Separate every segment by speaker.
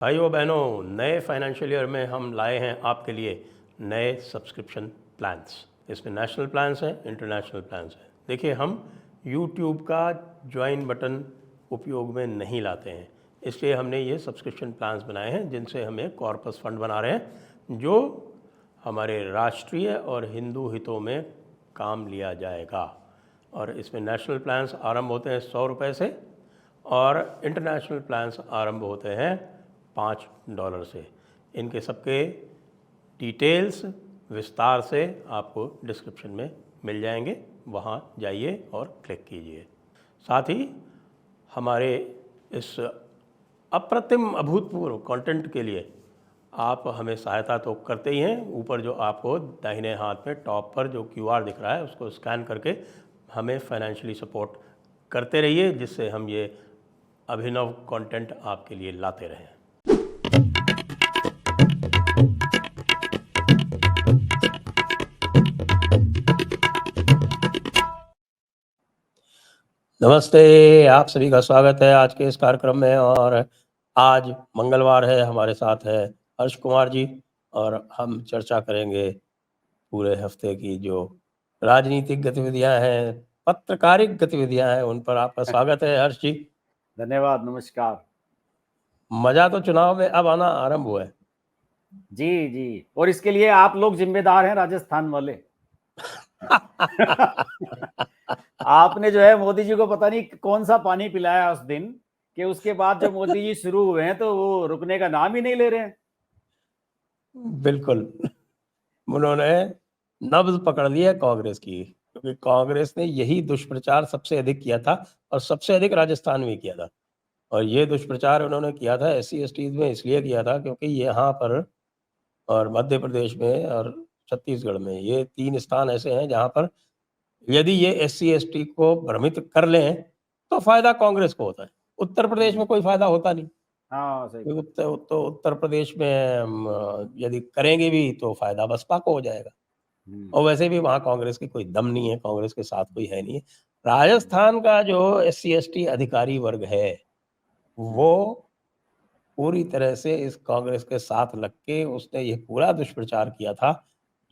Speaker 1: भाइयों बहनों, नए फाइनेंशियल ईयर में हम लाए हैं आपके लिए नए सब्सक्रिप्शन प्लान्स। इसमें नेशनल प्लान्स हैं, इंटरनेशनल प्लान्स हैं। देखिए, हम यूट्यूब का ज्वाइन बटन उपयोग में नहीं लाते हैं, इसलिए हमने ये सब्सक्रिप्शन प्लान्स बनाए हैं जिनसे हम एक कॉर्पस फंड बना रहे हैं जो हमारे राष्ट्रीय और हिंदू हितों में काम लिया जाएगा। और इसमें नेशनल प्लान्स आरंभ होते हैं $100 से और इंटरनेशनल प्लान्स आरंभ होते हैं $5 से। इनके सबके डिटेल्स विस्तार से आपको डिस्क्रिप्शन में मिल जाएंगे, वहाँ जाइए और क्लिक कीजिए। साथ ही हमारे इस अप्रतिम अभूतपूर्व कंटेंट के लिए आप हमें सहायता तो करते ही हैं। ऊपर जो आपको दाहिने हाथ में टॉप पर जो QR दिख रहा है उसको स्कैन करके हमें फाइनेंशियली सपोर्ट करते रहिए, जिससे हम ये अभिनव कंटेंट आपके लिए लाते रहें। नमस्ते, आप सभी का स्वागत है आज के इस कार्यक्रम में। और आज मंगलवार है, हमारे साथ है हर्ष कुमार जी और हम चर्चा करेंगे पूरे हफ्ते की जो राजनीतिक गतिविधियां हैं, पत्रकारिक गतिविधियां हैं, उन पर आपका स्वागत है हर्ष जी।
Speaker 2: धन्यवाद, नमस्कार।
Speaker 1: मजा तो चुनाव में अब आना आरंभ हुआ है।
Speaker 2: जी जी, और इसके लिए आप लोग जिम्मेदार हैं, राजस्थान वाले। आपने जो है मोदी जी को पता नहीं कौन सा पानी पिलाया उस दिन कि उसके बाद जो मोदी जी शुरू हुए हैं तो वो रुकने का नाम ही नहीं ले रहे हैं।
Speaker 1: बिल्कुल, उन्होंने नब्ज पकड़ लिया कांग्रेस की, क्योंकि कांग्रेस ने यही दुष्प्रचार सबसे अधिक किया था और सबसे अधिक राजस्थान में किया था। और ये दुष्प्रचार उन्होंने किया था SC/ST में इसलिए किया था क्योंकि यहाँ पर और मध्य प्रदेश में और छत्तीसगढ़ में ये 3 स्थान ऐसे हैं जहाँ पर यदि ये SC/ST को भ्रमित कर लें तो फायदा कांग्रेस को होता है। उत्तर प्रदेश में कोई फायदा होता नहीं।
Speaker 2: हाँ, सही बात।
Speaker 1: उत्तर प्रदेश में यदि करेंगे भी तो फायदा बसपा को हो जाएगा। और वैसे भी वहाँ कांग्रेस की कोई दम नहीं है, कांग्रेस के साथ कोई है नहीं है। राजस्थान का जो SC/ST अधिकारी वर्ग है वो पूरी तरह से इस कांग्रेस के साथ लग के उसने ये पूरा दुष्प्रचार किया था,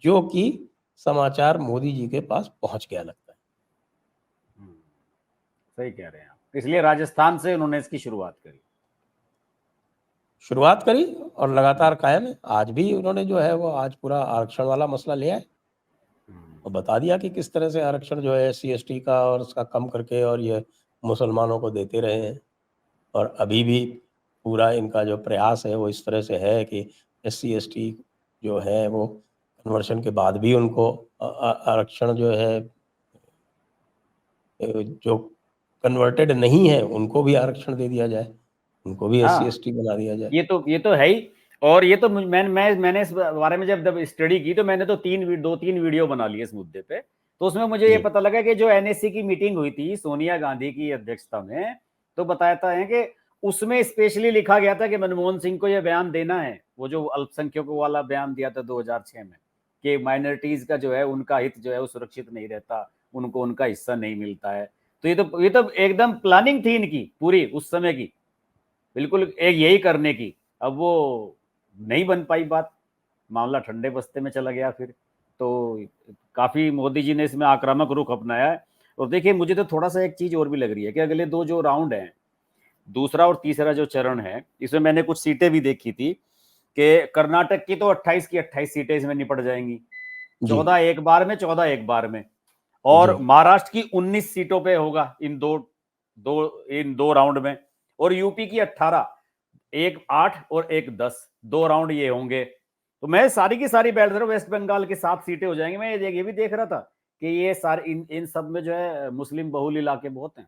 Speaker 1: जो कि समाचार मोदी जी के पास पहुंच गया लगता है।
Speaker 2: सही कह रहे हैं आप। इसलिए राजस्थान से उन्होंने इसकी
Speaker 1: शुरुआत करी और लगातार कायम है। आज भी उन्होंने जो है वो आज पूरा आरक्षण वाला मसला लिया है और बता दिया कि किस तरह से आरक्षण जो है SC/ST का और उसका कम करके और ये मुसलमानों को देते रहे हैं। और अभी भी पूरा इनका जो प्रयास है वो इस तरह से है कि SC/ST जो है वो कन्वर्शन के बाद भी उनको आरक्षण जो है जो कन्वर्टेड नहीं है उनको भी आरक्षण दे दिया जाए, उनको भी SC/ST बना दिया जाए।
Speaker 2: ये तो है ही। और ये तो मैंने इस बारे में जब स्टडी की तो मैंने तो 2-3 वीडियो बना लिए इस मुद्दे पे। तो उसमें मुझे ये पता लगा कि जो NSC की मीटिंग हुई थी सोनिया गांधी की अध्यक्षता में, तो बताया है कि उसमें स्पेशली लिखा गया था कि मनमोहन सिंह को यह बयान देना है, वो जो अल्पसंख्यकों वाला बयान दिया था 2006 में कि माइनॉरिटीज का जो है उनका हित जो है वो सुरक्षित नहीं रहता, उनको उनका हिस्सा नहीं मिलता है। तो ये तो एकदम प्लानिंग थी इनकी पूरी उस समय की, बिल्कुल एक यही करने की। अब वो नहीं बन पाई बात, मामला ठंडे बस्ते में चला गया फिर। तो काफी मोदी जी ने इसमें आक्रामक रुख अपनाया है। और देखिए, मुझे तो थोड़ा सा एक चीज और भी लग रही है कि अगले 2 जो राउंड हैं, दूसरा और तीसरा जो चरण है, इसमें मैंने कुछ सीटें भी देखी थी कि कर्नाटक की तो 28 की 28 सीटें इसमें निपट जाएंगी, 14 एक बार में, 14 एक बार में। और महाराष्ट्र की 19 सीटों पे होगा इन दो राउंड में। और यूपी की 18, एक 8 और एक 10, 2 राउंड ये होंगे। तो मैं सारी की सारी बैठ रहा हूँ, वेस्ट बंगाल की 7 सीटें हो जाएंगी। मैं ये भी देख रहा था कि ये सारे इन सब में जो है मुस्लिम बहुल इलाके बहुत हैं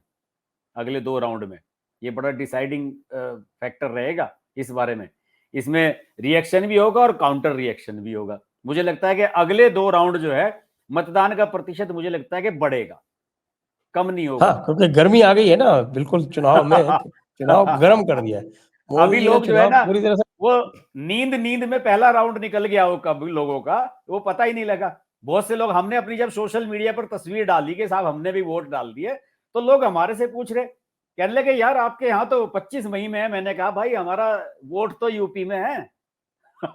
Speaker 2: अगले 2 राउंड में। ये बड़ा डिसाइडिंग फैक्टर रहेगा इस बारे में। इसमें रिएक्शन भी होगा और काउंटर रिएक्शन भी होगा। मुझे लगता है कि अगले 2 राउंड जो है मतदान का प्रतिशत मुझे लगता है कि बढ़ेगा, कम नहीं होगा।
Speaker 1: हाँ, क्योंकि गर्मी आ गई है ना, बिल्कुल चुनाव में चुनाव गर्म कर दिया है मोदी
Speaker 2: अभी
Speaker 1: जी ने।
Speaker 2: लोग जो है
Speaker 1: चुनाव
Speaker 2: ना,
Speaker 1: पूरी तरह से
Speaker 2: वो नींद में पहला राउंड निकल गया हो कब लोगों का, वो पता ही नहीं लगा। बहुत से लोग, हमने अपनी जब सोशल मीडिया पर तस्वीर डाली कि साहब हमने भी वोट डाल दिए, तो लोग हमारे से पूछ रहे कहने लगे यार आपके यहाँ तो 25 मई में है। मैंने कहा भाई हमारा वोट तो यूपी में है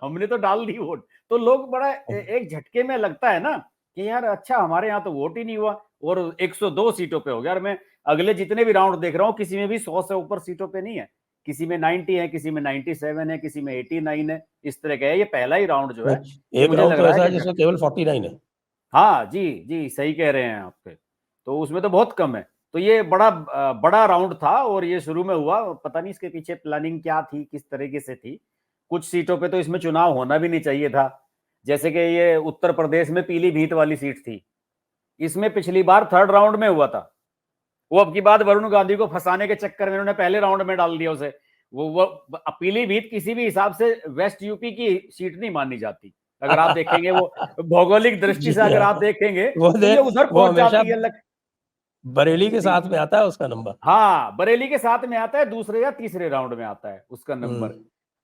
Speaker 2: हमने तो डाल दी वोट। तो लोग बड़ा एक झटके में लगता है ना कि यार अच्छा हमारे यहाँ तो वोट ही नहीं हुआ और 102 सीटों पे हो गया। और मैं अगले जितने भी राउंड देख रहा हूँ किसी में भी 100 से ऊपर सीटों पे नहीं है, किसी में 90 है, किसी में 97 है, किसी में 89 है, इस तरह का है। ये पहला ही राउंड जो है ये
Speaker 1: एक
Speaker 2: मुझे
Speaker 1: राउंड
Speaker 2: लग
Speaker 1: तो
Speaker 2: रहा
Speaker 1: ऐसा
Speaker 2: है
Speaker 1: है
Speaker 2: कि
Speaker 1: जिसमें केवल 49 है।
Speaker 2: हाँ जी जी सही कह रहे हैं आपके, तो उसमें तो बहुत कम है। तो ये बड़ा बड़ा राउंड था और ये शुरू में हुआ, पता नहीं इसके पीछे प्लानिंग क्या थी, किस तरीके से थी। कुछ सीटों पे तो इसमें चुनाव होना भी नहीं चाहिए था, जैसे कि ये उत्तर प्रदेश में पीलीभीत वाली सीट थी, इसमें पिछली बार थर्ड राउंड में हुआ था। वो अब की बात वरुण गांधी को फंसाने के चक्कर में उन्होंने पहले राउंड में डाल दिया उसे। वो पीलीभीत किसी भी हिसाब से वेस्ट यूपी की सीट नहीं मानी जाती। अगर आप देखेंगे वो भौगोलिक दृष्टि
Speaker 1: जी
Speaker 2: से अगर
Speaker 1: हाँ,
Speaker 2: आप देखेंगे तो ये उधर
Speaker 1: वो
Speaker 2: पहुंच
Speaker 1: हमेशा
Speaker 2: जाती है।
Speaker 1: बरेली के
Speaker 2: जी
Speaker 1: साथ में आता है उसका नंबर।
Speaker 2: हाँ, बरेली के साथ में आता है, दूसरे या तीसरे राउंड में आता है उसका नंबर।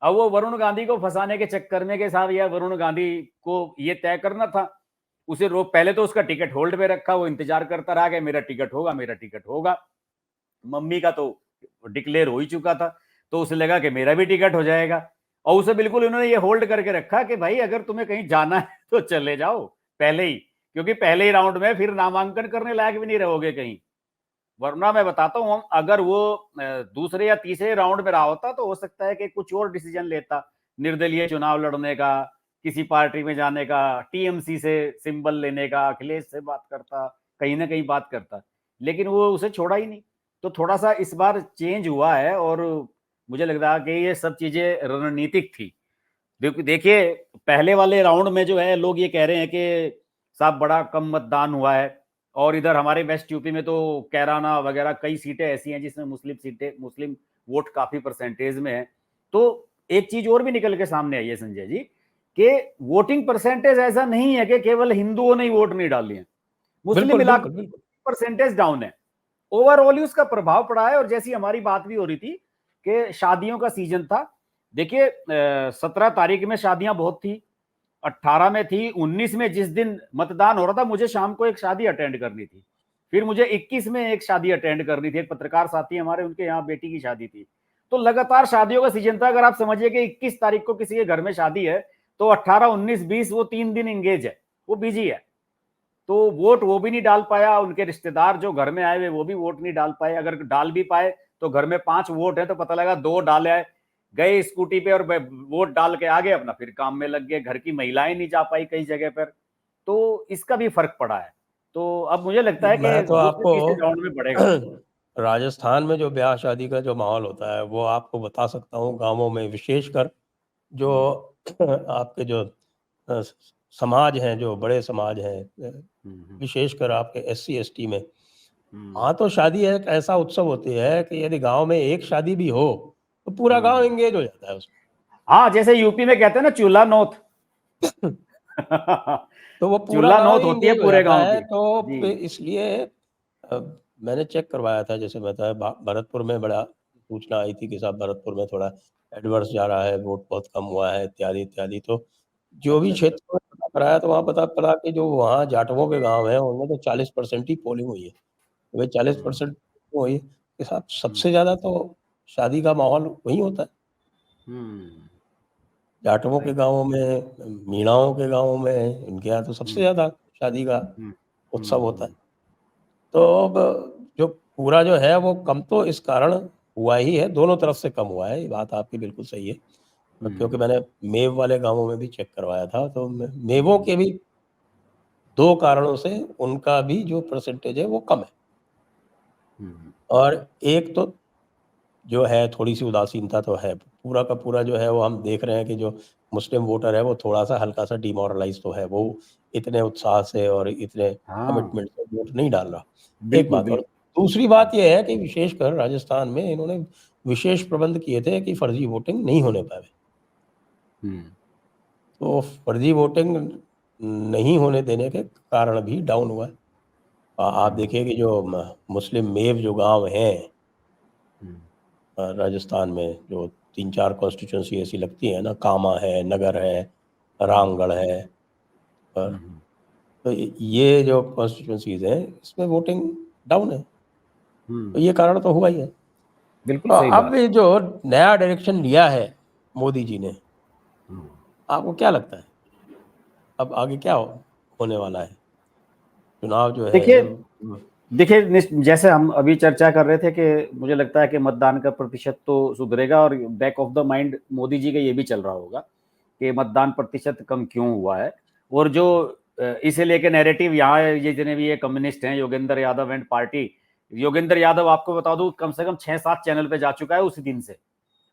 Speaker 2: अब वो वरुण गांधी को फंसाने के चक्कर में के साथ या वरुण गांधी को ये तय करना था, उसे रोक पहले तो उसका टिकट होल्ड पे रखा, वो इंतजार करता रहा कि मेरा टिकट होगा, मेरा टिकट होगा। मम्मी का तो डिक्लेयर हो ही चुका था, तो उसे लगा कि मेरा भी टिकट हो जाएगा। और उसे बिल्कुल उन्होंने ये होल्ड करके रखा कि भाई अगर तुम्हें कहीं जाना है तो चले जाओ पहले ही, क्योंकि पहले ही राउंड में फिर नामांकन करने लायक भी नहीं रहोगे कहीं। वरना मैं बताता हूँ अगर वो दूसरे या तीसरे राउंड में रहा होता तो हो सकता है कि कुछ और डिसीजन लेता, निर्दलीय चुनाव लड़ने का, किसी पार्टी में जाने का, टीएमसी से सिंबल लेने का, अखिलेश से बात करता, कहीं ना कहीं बात करता, लेकिन वो उसे छोड़ा ही नहीं। तो थोड़ा सा इस बार चेंज हुआ है और मुझे लग रहा है कि ये सब चीजें रणनीतिक थी। देखिए पहले वाले राउंड में जो है लोग ये कह रहे हैं कि साहब बड़ा कम मतदान हुआ है, और इधर हमारे वेस्ट यूपी में तो कैराना वगैरह कई सीटें ऐसी हैं जिसमें मुस्लिम वोट काफी परसेंटेज में है। तो एक चीज और भी निकल के सामने आई है संजय जी, कि वोटिंग परसेंटेज ऐसा नहीं है कि केवल हिंदुओं ने ही वोट नहीं डाली है, मुस्लिम
Speaker 1: बिल्कुल
Speaker 2: इलाकों
Speaker 1: बिल्कुल बिल्कुल।
Speaker 2: परसेंटेज डाउन है, ओवरऑल ही उसका प्रभाव पड़ा है। और जैसी हमारी बात भी हो रही थी कि शादियों का सीजन था, देखिए 17 तारीख में शादियां बहुत थी, 18 में थी, 19 में जिस दिन मतदान हो रहा था मुझे शाम को एक शादी अटेंड करनी थी, फिर मुझे 21 में एक शादी अटेंड करनी थी, एक पत्रकार साथी हमारे उनके यहाँ बेटी की शादी थी। तो लगातार शादियों का सीजन था। अगर आप समझिए कि 21 तारीख को किसी के घर में शादी है तो 18, 19, 20 वो 3 दिन इंगेज है, वो बिजी है। तो वोट वो भी नहीं डाल पाया, उनके रिश्तेदार जो घर में आए हुए वो भी वोट नहीं डाल पाए, अगर डाल भी पाए तो घर में 5 वोट है तो पता लगा 2 डाले, गए स्कूटी पे और वोट डाल के आगे अपना फिर काम में लग गए, घर की महिलाएं नहीं जा पाई कई जगह पर। तो इसका भी फर्क पड़ा है। तो अब मुझे लगता है कि
Speaker 1: मैं तो
Speaker 2: दूसरे
Speaker 1: आपको
Speaker 2: तीसरे राउंड में बढ़ेगा।
Speaker 1: राजस्थान में जो ब्याह शादी का जो माहौल होता है वो आपको बता सकता हूँ, गांवों में विशेषकर जो आपके जो अ, समाज हैं, जो बड़े समाज हैं, विशेषकर आपके SC ST में, हाँ तो शादी एक ऐसा उत्सव होती है कि यदि गांव में एक शादी भी हो तो पूरा गांव एंगेज हो जाता है उसमें।
Speaker 2: हाँ जैसे यूपी में कहते हैं ना चूल्हा नौत
Speaker 1: तो वो पूरा
Speaker 2: चूल्हा
Speaker 1: गांव
Speaker 2: नौत
Speaker 1: ही
Speaker 2: होती है
Speaker 1: इंगेज हो
Speaker 2: पूरे
Speaker 1: जाता
Speaker 2: गांव
Speaker 1: है।
Speaker 2: की।
Speaker 1: तो
Speaker 2: जी
Speaker 1: इसलिए अ, मैंने चेक करवाया था, जैसे बताया भरतपुर में बड़ा सूचना आई थी कि साहब भरतपुर में थोड़ा एडवर्स जा रहा है, वोट बहुत कम हुआ है, इत्यादि इत्यादि। तो जो भी
Speaker 2: अच्छा अच्छा।
Speaker 1: क्षेत्र में पता कराया तो वहाँ पता पड़ा कि जो वहाँ जाटवों के गांव हैं उनमें तो 40% ही पोलिंग हुई है। तो भाई 40% हुई कि साहब सबसे ज़्यादा तो शादी का माहौल वहीं होता है,
Speaker 2: हम्म
Speaker 1: जाटवों के
Speaker 2: राइट।
Speaker 1: गाँवों में, मीणाओं के गाँवों में, इनके यहाँ तो सबसे ज़्यादा शादी का
Speaker 2: हम्म
Speaker 1: उत्सव होता है।
Speaker 2: हम्म
Speaker 1: तो अब जो पूरा जो है वो कम तो इस कारण हुआ ही है, दोनों तरफ से कम हुआ है, ये बात आपकी बिल्कुल सही है। क्योंकि मैंने मेव वाले गाँवों में भी चेक करवाया था, तो मेवों के भी 2 कारणों से उनका भी जो परसेंटेज है वो कम है। और एक तो जो है थोड़ी-सी उदासीनता तो है, पूरा का पूरा जो है वो हम देख रहे हैं कि जो मुस्लिम वोटर है वो थोड़ा-सा हल्का-सा डिमोरलाइज़ तो है, वो इतने उत्साह से और इतने
Speaker 2: हाँ
Speaker 1: कमिटमेंट से वोट नहीं डाल रहा, एक
Speaker 2: बिल्कुल
Speaker 1: बात। और
Speaker 2: बिल्कुल।
Speaker 1: दूसरी बात ये है कि विशेषकर राजस्थान में इन्होंने विशेष प्रबंध किए थे कि फर्जी वोटिंग नहीं होने पावे। तो फर्जी वोटिंग नहीं होने देने के कारण भी डाउन हुआ है। आप देखिए कि जो मुस्लिम मेव जो गाँव हैं राजस्थान में, जो 3-4 कॉन्स्टिट्यूएंसी ऐसी लगती है ना, कामा है, नगर है, रामगढ़ है, और तो ये जो कॉन्स्टिट्यूएंसीज हैं इसमें वोटिंग डाउन है। तो ये कारण तो हुआ ही है।
Speaker 2: बिल्कुल
Speaker 1: तो
Speaker 2: सही
Speaker 1: अब
Speaker 2: बात।
Speaker 1: ये जो नया डायरेक्शन लिया है मोदी जी ने, आपको क्या लगता है अब आगे क्या होने वाला है? चुनाव जो है
Speaker 2: देखिए देखिए जैसे हम अभी चर्चा कर रहे थे कि मुझे लगता है कि मतदान का प्रतिशत तो सुधरेगा, और back of the mind Modi ji का ये भी चल रहा होगा कि मतदान प्रतिशत कम क्यों हुआ है। और जो इसे लेके नैरेटिव यहाँ ये जितने भी ये कम्युनिस्ट हैं, योगेंद्र यादव एंड पार्टी, योगेंद्र यादव आपको बता दूं कम से कम 6-7 चैनल पे जा चुका है उसी दिन से,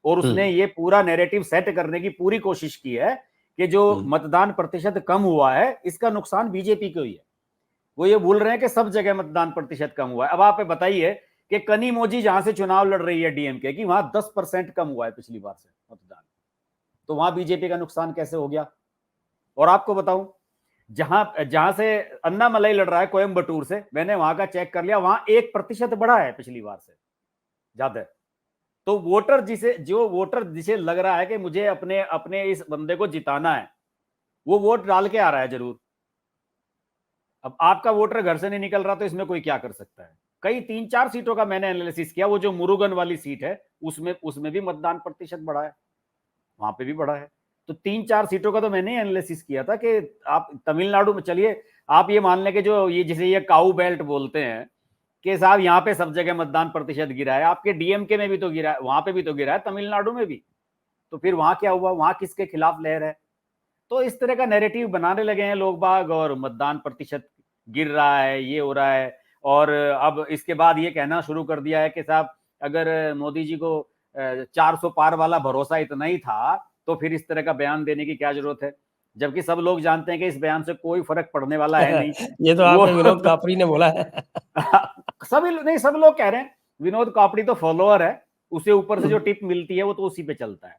Speaker 2: और उसने ये पूरा नैरेटिव सेट करने की पूरी कोशिश की है कि जो मतदान प्रतिशत कम हुआ है इसका नुकसान बीजेपी को ही है। वो ये भूल रहे हैं कि सब जगह मतदान प्रतिशत कम हुआ है। अब आप बताइए कि कनिमोझी जहां से चुनाव लड़ रही है डीएमके की, वहां 10% कम हुआ है पिछली बार से मतदान, तो वहां बीजेपी का नुकसान कैसे हो गया? और आपको बताऊं, जहां जहां से अन्नामलाई लड़ रहा है कोयम्बटूर से, मैंने वहां का चेक कर लिया, वहां 1% बढ़ा है पिछली बार से ज्यादा। तो वोटर जिसे लग रहा है कि मुझे अपने अपने इस बंदे को जिताना है, वो वोट डाल के आ रहा है जरूर। अब आपका वोटर घर से नहीं निकल रहा तो इसमें कोई क्या कर सकता है? कई 3-4 सीटों का मैंने एनालिसिस किया, वो जो मुरुगन वाली सीट है उसमें उसमें भी मतदान प्रतिशत बढ़ा है, वहां पे भी बढ़ा है। तो 3-4 सीटों का तो मैंने एनालिसिस किया था कि आप तमिलनाडु में चलिए, आप ये मान लें कि जो ये जिसे ये काऊ बेल्ट बोलते हैं कि साहब यहाँ पे सब जगह मतदान प्रतिशत गिरा है, आपके डीएमके में भी तो गिरा है, वहां पे भी तो गिरा है, तमिलनाडु में भी। तो फिर वहां क्या हुआ? वहां किसके खिलाफ लहर है? तो इस तरह का नैरेटिव बनाने लगे हैं लोग बाग, और मतदान प्रतिशत गिर रहा है, ये हो रहा है। और अब इसके बाद ये कहना शुरू कर दिया है कि साहब अगर मोदी जी को 400 पार वाला भरोसा इतना ही था तो फिर इस तरह का बयान देने की क्या जरूरत है, जबकि सब लोग जानते हैं कि इस बयान से कोई फर्क पड़ने वाला है नहीं।
Speaker 1: ये तो
Speaker 2: वो
Speaker 1: आपके विनोद कापरी ने बोला है।
Speaker 2: सभी नहीं, सब लोग कह रहे हैं विनोद कापड़ी तो फॉलोअर है, उसे ऊपर से जो टिप मिलती है वो तो उसी पे चलता है।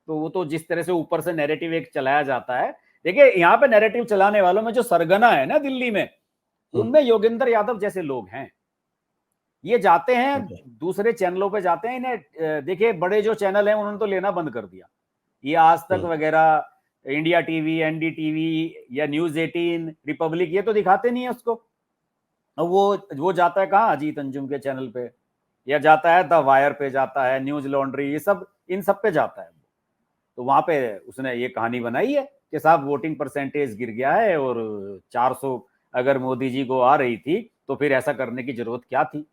Speaker 2: तो वो तो जिस तरह से ऊपर से नैरेटिव एक चलाया जाता है, देखिए यहाँ पे नैरेटिव चलाने वालों में जो सरगना है ना दिल्ली में, उनमें योगेंद्र यादव जैसे लोग हैं। ये जाते हैं दूसरे चैनलों पे जाते हैं, इन्हें देखिए बड़े जो चैनल हैं उन्होंने तो लेना बंद कर दिया, ये आज तक वगैरह, इंडिया टीवी, एनडीटीवी या न्यूज 18, रिपब्लिक, ये तो दिखाते नहीं है उसको। वो जाता है कहाँ? अजीत अंजुम के चैनल पे, या जाता है द वायर पे, जाता है न्यूज लॉन्ड्री, ये सब इन सब पे जाता है। तो वहां पे उसने ये कहानी बनाई है कि साहब वोटिंग परसेंटेज गिर गया है, और 400 अगर मोदी जी को आ रही थी तो फिर ऐसा करने की जरूरत क्या थी।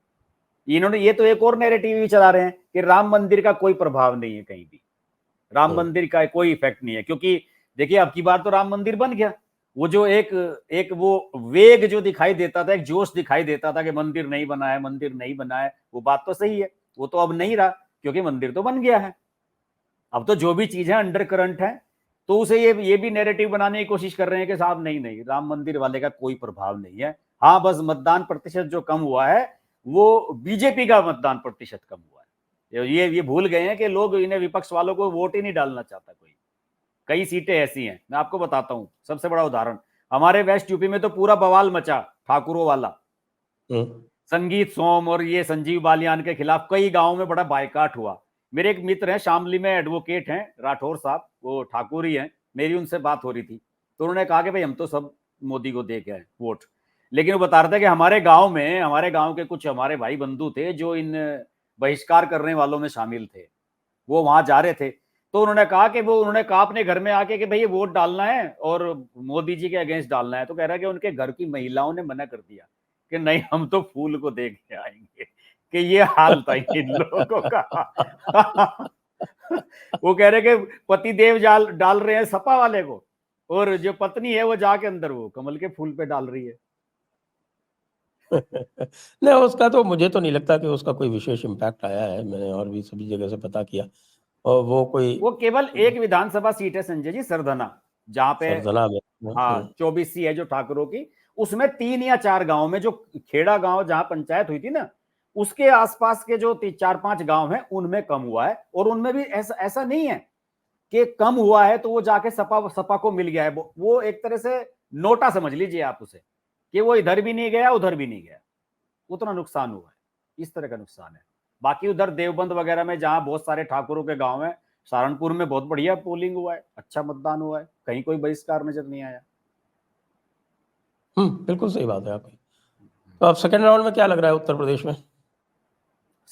Speaker 2: इन्होंने ये तो एक और नैरेटिव भी चला रहे हैं कि राम मंदिर का कोई प्रभाव नहीं है कहीं भी, राम मंदिर का कोई इफेक्ट नहीं है, क्योंकि देखिए अब की बार तो राम मंदिर बन गया। वो जो एक एक वो वेग जो दिखाई देता था, एक जोश दिखाई देता था कि मंदिर नहीं बना है, मंदिर नहीं बना है, वो बात तो सही है, वो तो अब नहीं रहा क्योंकि मंदिर तो बन गया है। अब तो जो भी चीजें अंडर करंट है तो उसे ये भी नैरेटिव बनाने की कोशिश कर रहे हैं कि साहब नहीं नहीं, राम मंदिर वाले का कोई प्रभाव नहीं है। हाँ, बस मतदान प्रतिशत जो कम हुआ है वो बीजेपी का मतदान प्रतिशत कम हुआ है। ये भूल गए हैं कि लोग, इन्हें विपक्ष वालों को वोट ही नहीं डालना चाहता कोई। कई सीटें ऐसी हैं, मैं आपको बताता हूं सबसे बड़ा उदाहरण, हमारे वेस्ट यूपी में तो पूरा बवाल मचा ठाकुरों वाला, संगीत सोम और ये संजीव बालियान के खिलाफ कई गांवों में बड़ा बायकाट हुआ। मेरे एक मित्र हैं शामली में, एडवोकेट हैं, राठौर साहब, वो ठाकुर ही हैं, मेरी उनसे बात हो रही थी, तो उन्होंने कहा कि भाई हम तो सब मोदी को दे के आए वोट, लेकिन वो बता रहे थे कि हमारे गांव में, हमारे गांव के कुछ हमारे भाई बंधु थे जो इन बहिष्कार करने वालों में शामिल थे, वो वहां जा रहे थे। तो उन्होंने कहा अपने घर में आके कि भाई ये वोट डालना है और मोदी जी के अगेंस्ट डालना है, तो कह रहा है कि उनके घर की महिलाओं ने मना कर दिया कि नहीं, हम तो फूल को देख के आएंगे। कि ये हाल था इन लोगों का। वो कह रहे कि पति देव डाल रहे हैं सपा वाले को, और जो पत्नी है वो जाके अंदर वो कमल के फूल पे डाल रही है।
Speaker 1: नहीं, उसका तो मुझे तो नहीं लगता कि उसका कोई विशेष इम्पैक्ट आया है। मैंने और भी सभी जगह से पता किया, और वो कोई
Speaker 2: वो केवल एक विधानसभा सीट है संजय जी, सरधना, जहां पे
Speaker 1: सरधना में
Speaker 2: हाँ 24 सी है जो ठाकुरों की, उसमें 3 या 4 गांव में, जो खेड़ा गांव जहां पंचायत हुई थी ना, उसके आसपास के जो 4-5 गांव हैं उनमें कम हुआ है। और उनमें भी ऐसा ऐसा नहीं है कि कम हुआ है तो वो जाके सपा सपा को मिल गया है, वो एक तरह से नोटा समझ लीजिए आप उसे, कि वो इधर भी नहीं गया उधर भी नहीं गया, उतना नुकसान हुआ है, इस तरह का नुकसान है। बाकी उधर देवबंद वगैरह में जहां बहुत सारे ठाकुरों के गांव है, सहारनपुर में बहुत बढ़िया पोलिंग हुआ है, अच्छा मतदान हुआ है, कहीं कोई बहिष्कार नजर नहीं आया।
Speaker 1: बिल्कुल सही बात है आपकी। तो अब सेकंड राउंड में क्या लग रहा है उत्तर प्रदेश में?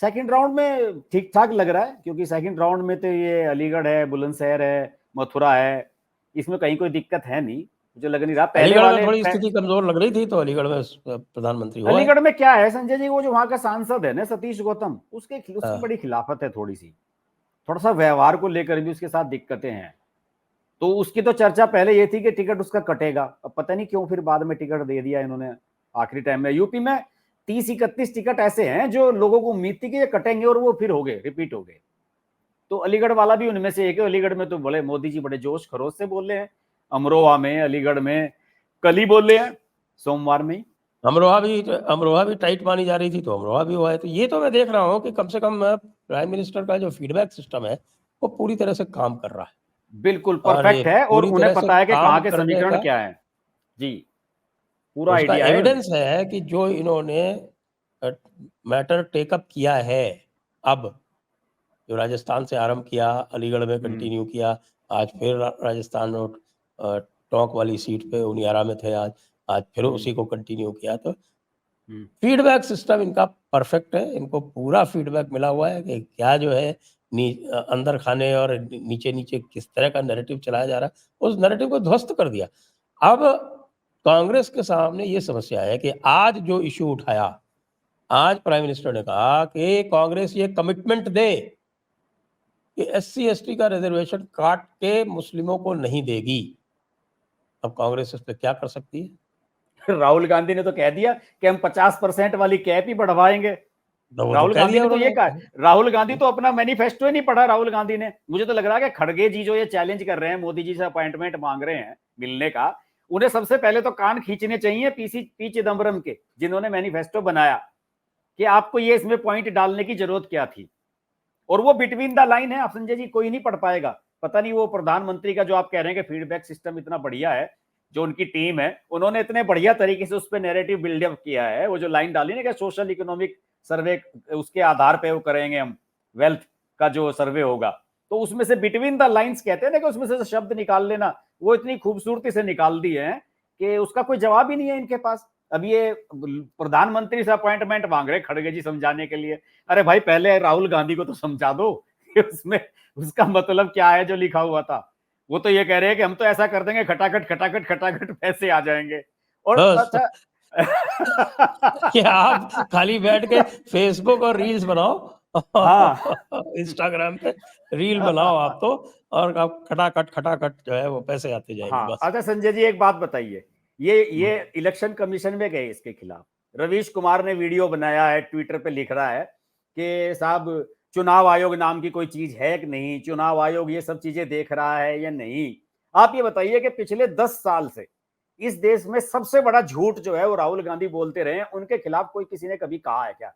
Speaker 2: सेकंड राउंड में ठीक ठाक लग रहा है, क्योंकि सेकंड राउंड में तो ये अलीगढ़ है, बुलंदशहर है, मथुरा है, इसमें कहीं कोई दिक्कत है नहीं, मुझे लग नहीं रहा। पहले
Speaker 1: अलीगढ़ में
Speaker 2: वाले
Speaker 1: थोड़ी स्थिति कमजोर लग रही थी, तो अलीगढ़ में प्रधानमंत्री हुआ है।
Speaker 2: अलीगढ़ में क्या है संजय जी, वो जो वहां का सांसद है ना सतीश गौतम, उसकी
Speaker 1: हाँ।
Speaker 2: बड़ी खिलाफत है थोड़ी सी, थोड़ा सा व्यवहार को लेकर भी उसके साथ दिक्कतें हैं। तो उसकी तो चर्चा पहले ये थी कि टिकट उसका कटेगा, अब पता नहीं क्यों फिर बाद में टिकट दे दिया इन्होंने आखिरी टाइम में। यूपी में 30-31 टिकट ऐसे हैं जो लोगों को उम्मीद थी कि ये कटेंगे और वो फिर हो गए, रिपीट हो गए। तो अलीगढ़ वाला भी उनमें से एक है। अलीगढ़ में तो बड़े मोदी जी बड़े जोश खरोश से बोले हैं, अमरोहा में, अलीगढ़ में कल ही बोले हैं, सोमवार में ही।
Speaker 1: अमरोहा भी टाइट मानी जा रही थी, तो अमरोहा भी हुआ है। तो ये तो मैं देख रहा हूँ कि कम से कम प्राइम मिनिस्टर का जो फीडबैक सिस्टम है वो पूरी तरह से काम कर रहा है,
Speaker 2: बिल्कुल
Speaker 1: और ये
Speaker 2: परफेक्ट है, और
Speaker 1: पूरी
Speaker 2: उन्हें
Speaker 1: तरह से
Speaker 2: पता है कि कहाँ
Speaker 1: काम
Speaker 2: के
Speaker 1: करने
Speaker 2: समीकरण
Speaker 1: का
Speaker 2: क्या है जी, पूरा
Speaker 1: उसका
Speaker 2: आइडिया है उन्हें।
Speaker 1: एविडेंस है कि जो इन्होंने मैटर टेकअप किया है, अब जो राजस्थान से आरंभ किया, अलीगढ़ में कंटिन्यू किया, आज फिर राजस्थान में टोंक वाली सीट पे उनियारा में थे, आज फिर उसी को कंटिन्यू किया। तो फीडबैक सिस्टम इनका परफेक्ट है, इनको पूरा फीडबैक मिला हुआ है कि क्या जो है अंदर खाने और नीचे नीचे किस तरह का नैरेटिव चलाया जा रहा है, उस नैरेटिव को ध्वस्त कर दिया। अब कांग्रेस के सामने ये समस्या है कि आज जो इशू उठाया, आज प्राइम मिनिस्टर ने कहा कि कांग्रेस ये कमिटमेंट दे कि एससी एसटी का रिजर्वेशन काट के मुस्लिमों को नहीं देगी। अब कांग्रेस इस पे क्या कर सकती है?
Speaker 2: राहुल गांधी ने तो कह दिया कि हम 50% वाली कैप ही बढ़वाएंगे।
Speaker 1: तो वो तो
Speaker 2: राहुल
Speaker 1: कह
Speaker 2: गांधी
Speaker 1: दिया
Speaker 2: ने तो ये
Speaker 1: उन्होंने।
Speaker 2: कहा, राहुल गांधी तो अपना मैनिफेस्टो ही नहीं पढ़ा राहुल गांधी ने। मुझे तो लग रहा है कि खड़गे जी जो ये चैलेंज कर रहे हैं, मोदी जी से अपॉइंटमेंट मांग रहे हैं मिलने का, उन्हें सबसे पहले तो कान खींचने चाहिए पी चिदम्बरम के, जिन्होंने मैनिफेस्टो बनाया, कि आपको ये इसमें पॉइंट डालने की जरूरत क्या थी। और वो बिटवीन द लाइन है, आप संजय जी कोई नहीं पढ़ पाएगा। पता नहीं वो प्रधानमंत्री का जो आप कह रहे हैं कि फीडबैक सिस्टम इतना बढ़िया है, जो उनकी टीम है उन्होंने इतने बढ़िया तरीके से उस पर नैरेटिव बिल्डअप किया है। वो जो लाइन डाली ना कि सोशल इकोनॉमिक सर्वे, उसके आधार पे वो करेंगे हम, वेल्थ का जो सर्वे होगा, तो उसमें से बिटवीन द लाइंस कहते हैं ना कि उसमें से शब्द निकाल लेना, वो इतनी खूबसूरती से निकाल दिए हैं कि उसका कोई जवाब ही नहीं है इनके पास। अब ये प्रधानमंत्री से अपॉइंटमेंट मांग रहे खड़गे जी समझाने के लिए। अरे भाई पहले राहुल गांधी को तो समझा दो कि उसमें उसका मतलब क्या है जो लिखा हुआ था। वो तो ये कह रहे हैं कि हम तो ऐसा कर देंगे, खटाखट खटाखट खटाखट पैसे आ जाएंगे। और
Speaker 1: बस
Speaker 2: अच्छा
Speaker 1: कि आप खाली बैठ के फेसबुक और रील्स बनाओ,
Speaker 2: हाँ
Speaker 1: इंस्टाग्राम पे रील बनाओ आप तो, और आप खटाखट जो है वो पैसे आते जाएंगे
Speaker 2: हाँ।
Speaker 1: बस।
Speaker 2: अच्छा संजय जी एक बात बताइए, ये इलेक्शन कमीशन में गए इसके खिलाफ, रवीश कुमार ने वीडियो बनाया है, ट्विटर पे लिख रहा है कि साहब चुनाव आयोग नाम की कोई चीज है कि नहीं, चुनाव आयोग ये सब चीजें देख रहा है या नहीं। आप ये बताइए कि पिछले 10 साल से इस देश में सबसे बड़ा झूठ जो है वो राहुल गांधी बोलते रहे हैं, उनके खिलाफ कोई किसी ने कभी कहा है क्या?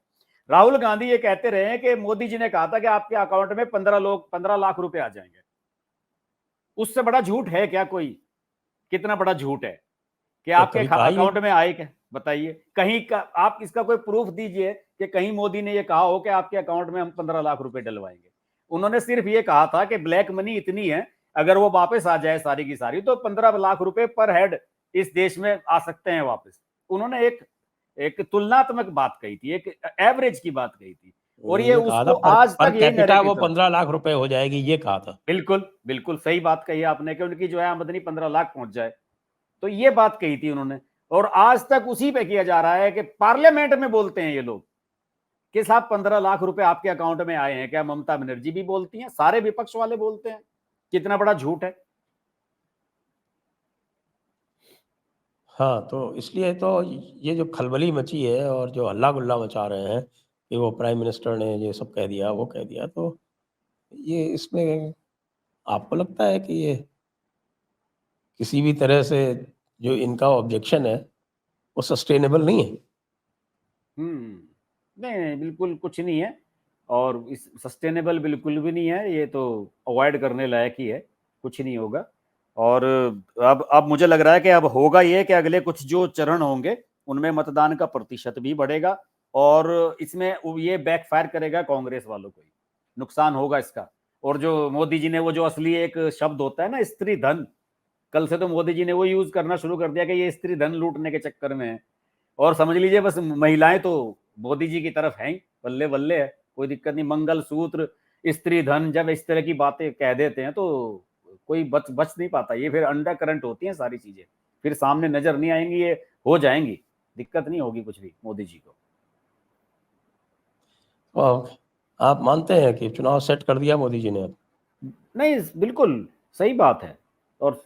Speaker 2: राहुल गांधी ये कहते रहे हैं कि मोदी जी ने कहा था कि आपके अकाउंट में 15 लाख रुपए आ जाएंगे। उससे बड़ा झूठ है क्या कोई? कितना बड़ा झूठ है कि
Speaker 1: तो
Speaker 2: आपके
Speaker 1: कभी कहा ही नहीं।
Speaker 2: अकाउंट में आए क्या? बताइए कहीं का आप इसका कोई प्रूफ दीजिए कि कहीं मोदी ने ये कहा हो कि आपके अकाउंट में हम 15 लाख रुपए डलवाएंगे। उन्होंने सिर्फ ये कहा था कि ब्लैक मनी इतनी है, अगर वो वापस आ जाए सारी की सारी तो 15 लाख रुपए पर हेड इस देश में आ सकते हैं वापस। उन्होंने एक एक तुलनात्मक बात कही थी, एक एवरेज की बात कही थी, और ये
Speaker 1: उन्होंने कहा था
Speaker 2: उसको आज
Speaker 1: पर
Speaker 2: तक यही
Speaker 1: कैपिटा वो
Speaker 2: नैरेटिव था।
Speaker 1: 15 लाख रुपए हो जाएगी, ये कहा था।
Speaker 2: बिल्कुल बिल्कुल सही बात कही आपने कि उनकी जो है आमदनी 15 लाख पहुंच जाए, तो ये बात कही थी उन्होंने। और आज तक उसी पे किया जा रहा है कि पार्लियामेंट में बोलते हैं ये लोग कि साहब 15 लाख रुपए आपके अकाउंट में आए हैं। क्या ममता बनर्जी भी बोलती हैं, सारे विपक्ष वाले बोलते हैं? कितना बड़ा झूठ है।
Speaker 1: हाँ, तो इसलिए तो ये जो खलबली मची है और जो हल्ला गुल्ला मचा रहे हैं कि वो प्राइम मिनिस्टर ने ये सब कह दिया, वो कह दिया, तो ये इसमें आपको लगता है कि ये किसी भी तरह से जो इनका ऑब्जेक्शन है वो सस्टेनेबल नहीं है?
Speaker 2: नहीं नहीं बिल्कुल कुछ नहीं है, और इस सस्टेनेबल बिल्कुल भी नहीं है, ये तो अवॉइड करने लायक ही है, कुछ नहीं होगा। और अब मुझे लग रहा है कि अब होगा ये कि अगले कुछ जो चरण होंगे उनमें मतदान का प्रतिशत भी बढ़ेगा, और इसमें ये बैकफायर करेगा कांग्रेस वालों को ही, नुकसान होगा इसका। और जो मोदी जी ने वो जो असली एक शब्द होता है ना स्त्री धन, कल से तो मोदी जी ने वो यूज करना शुरू कर दिया कि ये स्त्री धन लूटने के चक्कर में है। और समझ लीजिए बस महिलाएं तो मोदी जी की तरफ हैं ही, बल्ले बल्ले है, कोई दिक्कत नहीं, मंगल सूत्र, स्त्री धन, जब इस तरह की बातें कह देते हैं तो कोई बच नहीं पाता। ये फिर अंडर करंट होती हैं सारी चीजें, फिर सामने नजर नहीं आएंगी, ये हो जाएंगी, दिक्कत नहीं होगी कुछ भी मोदी जी को।
Speaker 1: आप मानते हैं कि चुनाव सेट कर दिया मोदी जी ने अब?
Speaker 2: नहीं, बिल्कुल सही बात है। और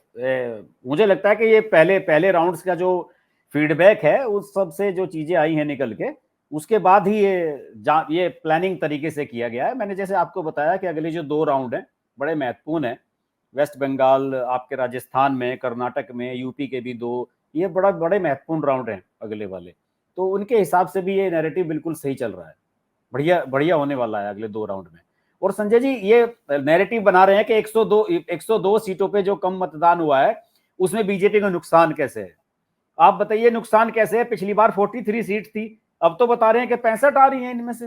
Speaker 2: मुझे लगता है कि ये पहले राउंड्स का जो फीडबैक है उस सब से जो चीजें आई हैं निकल के, उसके बाद ही ये प्लानिंग तरीके से किया गया है। मैंने जैसे आपको बताया कि अगले जो 2 राउंड हैं बड़े महत्वपूर्ण हैं, वेस्ट बंगाल, आपके राजस्थान में, कर्नाटक में, यूपी के भी 2, ये बड़े महत्वपूर्ण राउंड हैं अगले वाले। तो उनके हिसाब से भी ये नैरेटिव बिल्कुल सही चल रहा है, बढ़िया बढ़िया होने वाला है अगले 2 राउंड में। और संजय जी, ये नैरेटिव बना रहे हैं कि 102 सीटों पे जो कम मतदान हुआ है उसमें बीजेपी का नुकसान कैसे है। आप बताइए नुकसान कैसे है? पिछली बार 43 सीट थी, अब तो बता रहे हैं कि 65 आ रही है इनमें से।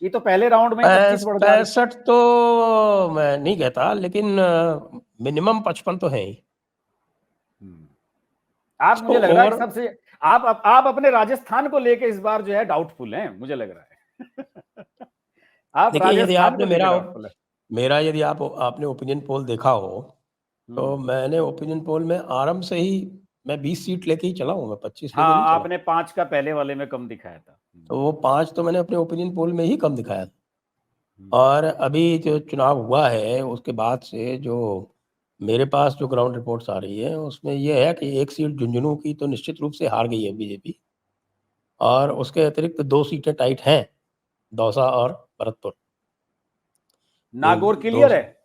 Speaker 2: ये तो पहले राउंड में 25 बढ़ जा रही है।
Speaker 1: 65 तो मैं नहीं कहता, लेकिन मिनिमम 55 तो है ही।
Speaker 2: आप, मुझे लग रहा है कि
Speaker 1: और
Speaker 2: सबसे आप अपने राजस्थान को लेके इस बार जो है डाउटफुल हैं, मुझे लग रहा है। आप
Speaker 1: देखिए, यदि
Speaker 2: राजस्थान
Speaker 1: आपने
Speaker 2: को लेके डाउटफुल है।
Speaker 1: मेरा यदि आपने ओपिनियन पोल देखा हो, तो मैंने ओपिनियन पोल में आरंभ से ही मैं 20 सीट लेके ही चला हूँ, मैं 25 लेके
Speaker 2: हाँ,
Speaker 1: नहीं चला।
Speaker 2: आपने 5 का पहले वाले में कम दिखाया था।
Speaker 1: तो वो 5 तो मैंने अपने ओपिनियन पोल में ही कम दिखाया था। और अभी जो चुनाव हुआ है उसके बाद से जो मेरे पास जो ग्राउंड रिपोर्ट्स आ रही है उसमें ये है कि 1 सीट झुंझुनू की तो निश्चित रूप से हार गई है बीजेपी, और उसके अतिरिक्त 2 सीटें टाइट हैं, दौसा और भरतपुर।
Speaker 2: नागौर
Speaker 1: दो
Speaker 2: क्लियर है?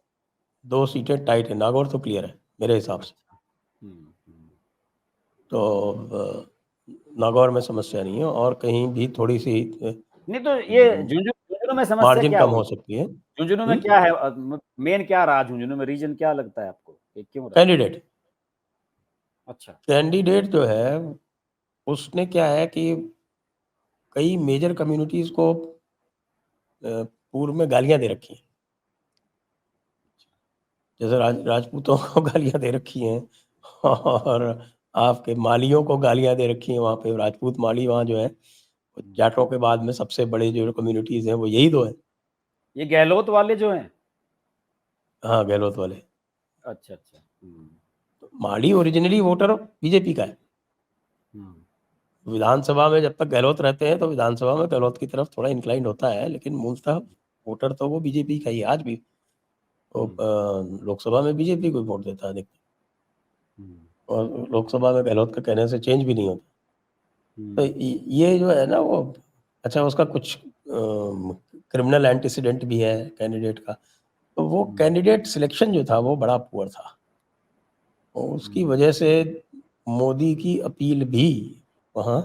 Speaker 1: 2 सीटें टाइट है, नागौर तो क्लियर है मेरे हिसाब से। तो नागौर में समस्या नहीं है, और कहीं भी थोड़ी सी
Speaker 2: नहीं तो ये झुंझुनू में समस्या
Speaker 1: मार्जिन
Speaker 2: क्या
Speaker 1: कम
Speaker 2: हुई?
Speaker 1: हो सकती है।
Speaker 2: झुंझुनू में क्या है? मेन क्या रहा झुंझुनू में? रीजन क्या लगता है आपको, ये क्यों रहा?
Speaker 1: कैंडिडेट
Speaker 2: अच्छा।
Speaker 1: कैंडिडेट जो है उसने क्या है कि कई मेजर कम्युनिटीज को पूर्व में गालियां दे रखी हैं। जैसे राजपूतों को गालियां दे रखी हैं, और आपके मालियों को गालियां दे रखी हैं। वहाँ पे राजपूत माली वहाँ जो है, जाटों के बाद में सबसे बड़े जो कम्युनिटीज हैं वो यही 2 हैं।
Speaker 2: ये गहलोत वाले जो हैं?
Speaker 1: हाँ, गहलोत वाले।
Speaker 2: अच्छा अच्छा।
Speaker 1: तो माली ओरिजिनली वोटर बीजेपी का है। विधानसभा में जब तक गहलोत रहते हैं तो विधानसभा में गहलोत की तरफ थोड़ा इंक्लाइंड होता है, लेकिन मूलतः वोटर तो वो बीजेपी का ही है आज भी। तो लोकसभा में बीजेपी को वोट देता है अधिकतर, और लोकसभा में गहलोत का कहने से चेंज भी नहीं होता। तो ये जो है ना वो, अच्छा उसका कुछ क्रिमिनल एंटीसीडेंट भी है कैंडिडेट का। तो वो कैंडिडेट सिलेक्शन जो था वो बड़ा पुअर था, और उसकी वजह से मोदी की अपील भी वहाँ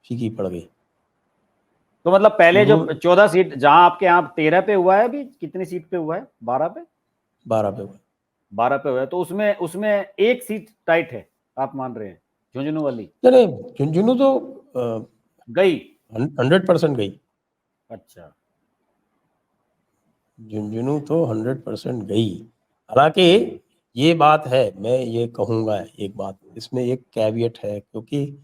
Speaker 1: फीकी पड़ गई।
Speaker 2: तो मतलब पहले जो
Speaker 1: शुरू
Speaker 2: 14 सीट, जहां आपके यहाँ 13 पे हुआ है, अभी कितनी सीट पे हुआ है? 12 पे?
Speaker 1: 12 पे हुआ।
Speaker 2: 12 पे हुआ है, तो उसमें उसमें 1 सीट टाइट है, आप मान रहे हैं, झुंझुनू वाली
Speaker 1: नहीं नहीं, झुंझुनू तो
Speaker 2: गई?
Speaker 1: 100% गई।
Speaker 2: अच्छा।
Speaker 1: झुंझुनू तो 100% गई। हालांकि ये बात है, मैं ये कहूँगा एक बात, इसमें एक कैविएट है, क्योंकि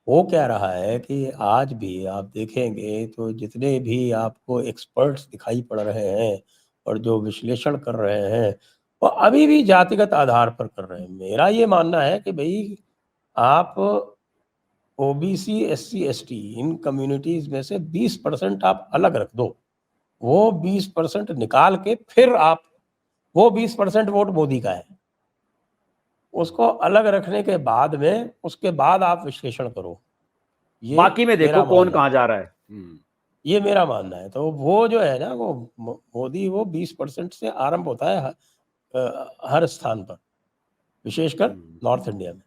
Speaker 1: वो क्या रहा है कि आज भी आप देखेंगे तो जितने भी आपको एक्सपर्ट्स दिखाई पड़ रहे हैं और जो विश्लेषण कर रहे हैं, वो अभी भी जातिगत आधार पर कर रहे हैं। मेरा ये मानना है कि भाई आप ओबीसी, एससी, एसटी, इन कम्युनिटीज में से 20% आप अलग रख दो, वो 20% निकाल के फिर आप, वो 20% वोट मोदी का है, उसको अलग रखने के बाद में उसके बाद आप विश्लेषण करो। ये
Speaker 2: बाकी में देखो
Speaker 1: मेरा
Speaker 2: कौन
Speaker 1: मानना
Speaker 2: कहाँ
Speaker 1: है,
Speaker 2: जा रहा है।
Speaker 1: ये मेरा मानना है। तो वो जो है ना वो मोदी, वो 20% से आरंभ होता है हर स्थान पर, विशेषकर नॉर्थ इंडिया में।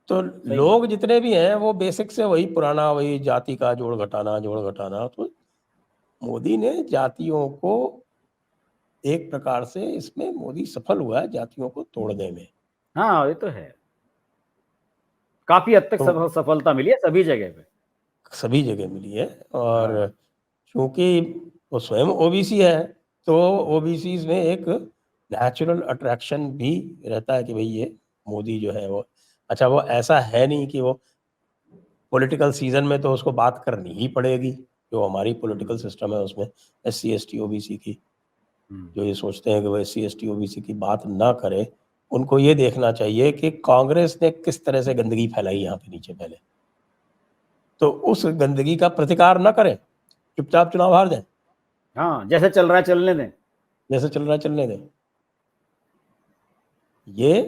Speaker 1: तो लोग जितने भी हैं वो बेसिक से वही पुराना, वही जाति का जोड़ घटाना। तो मोदी ने जातियों को एक प्रकार से, इसमें मोदी सफल हुआ है जातियों को तोड़ने में।
Speaker 2: हाँ, ये तो है, काफी हद तक
Speaker 1: तो
Speaker 2: सफलता मिली है सभी जगह पे।
Speaker 1: सभी जगह मिली है, और
Speaker 2: हाँ।
Speaker 1: चूंकि वो स्वयं ओबीसी है, तो ओबीसी में एक नेचुरल अट्रैक्शन भी रहता है कि भाई ये मोदी जो है वो, अच्छा वो ऐसा है नहीं कि वो पॉलिटिकल सीजन में तो उसको बात करनी ही पड़ेगी, जो हमारी पॉलिटिकल सिस्टम है उसमें SC ST OBC की, जो ये सोचते हैं कि वो SC ST OBC की बात ना करें, उनको ये देखना चाहिए कि कांग्रेस ने किस तरह से गंदगी फैलाई यहाँ पे नीचे पहले, तो उस गंदगी का प्रतिकार ना करें, चुपचाप चुनाव हार जाए।
Speaker 2: हाँ, जैसे चल रहा है चलने दें,
Speaker 1: जैसे चल रहा है चलने दें। ये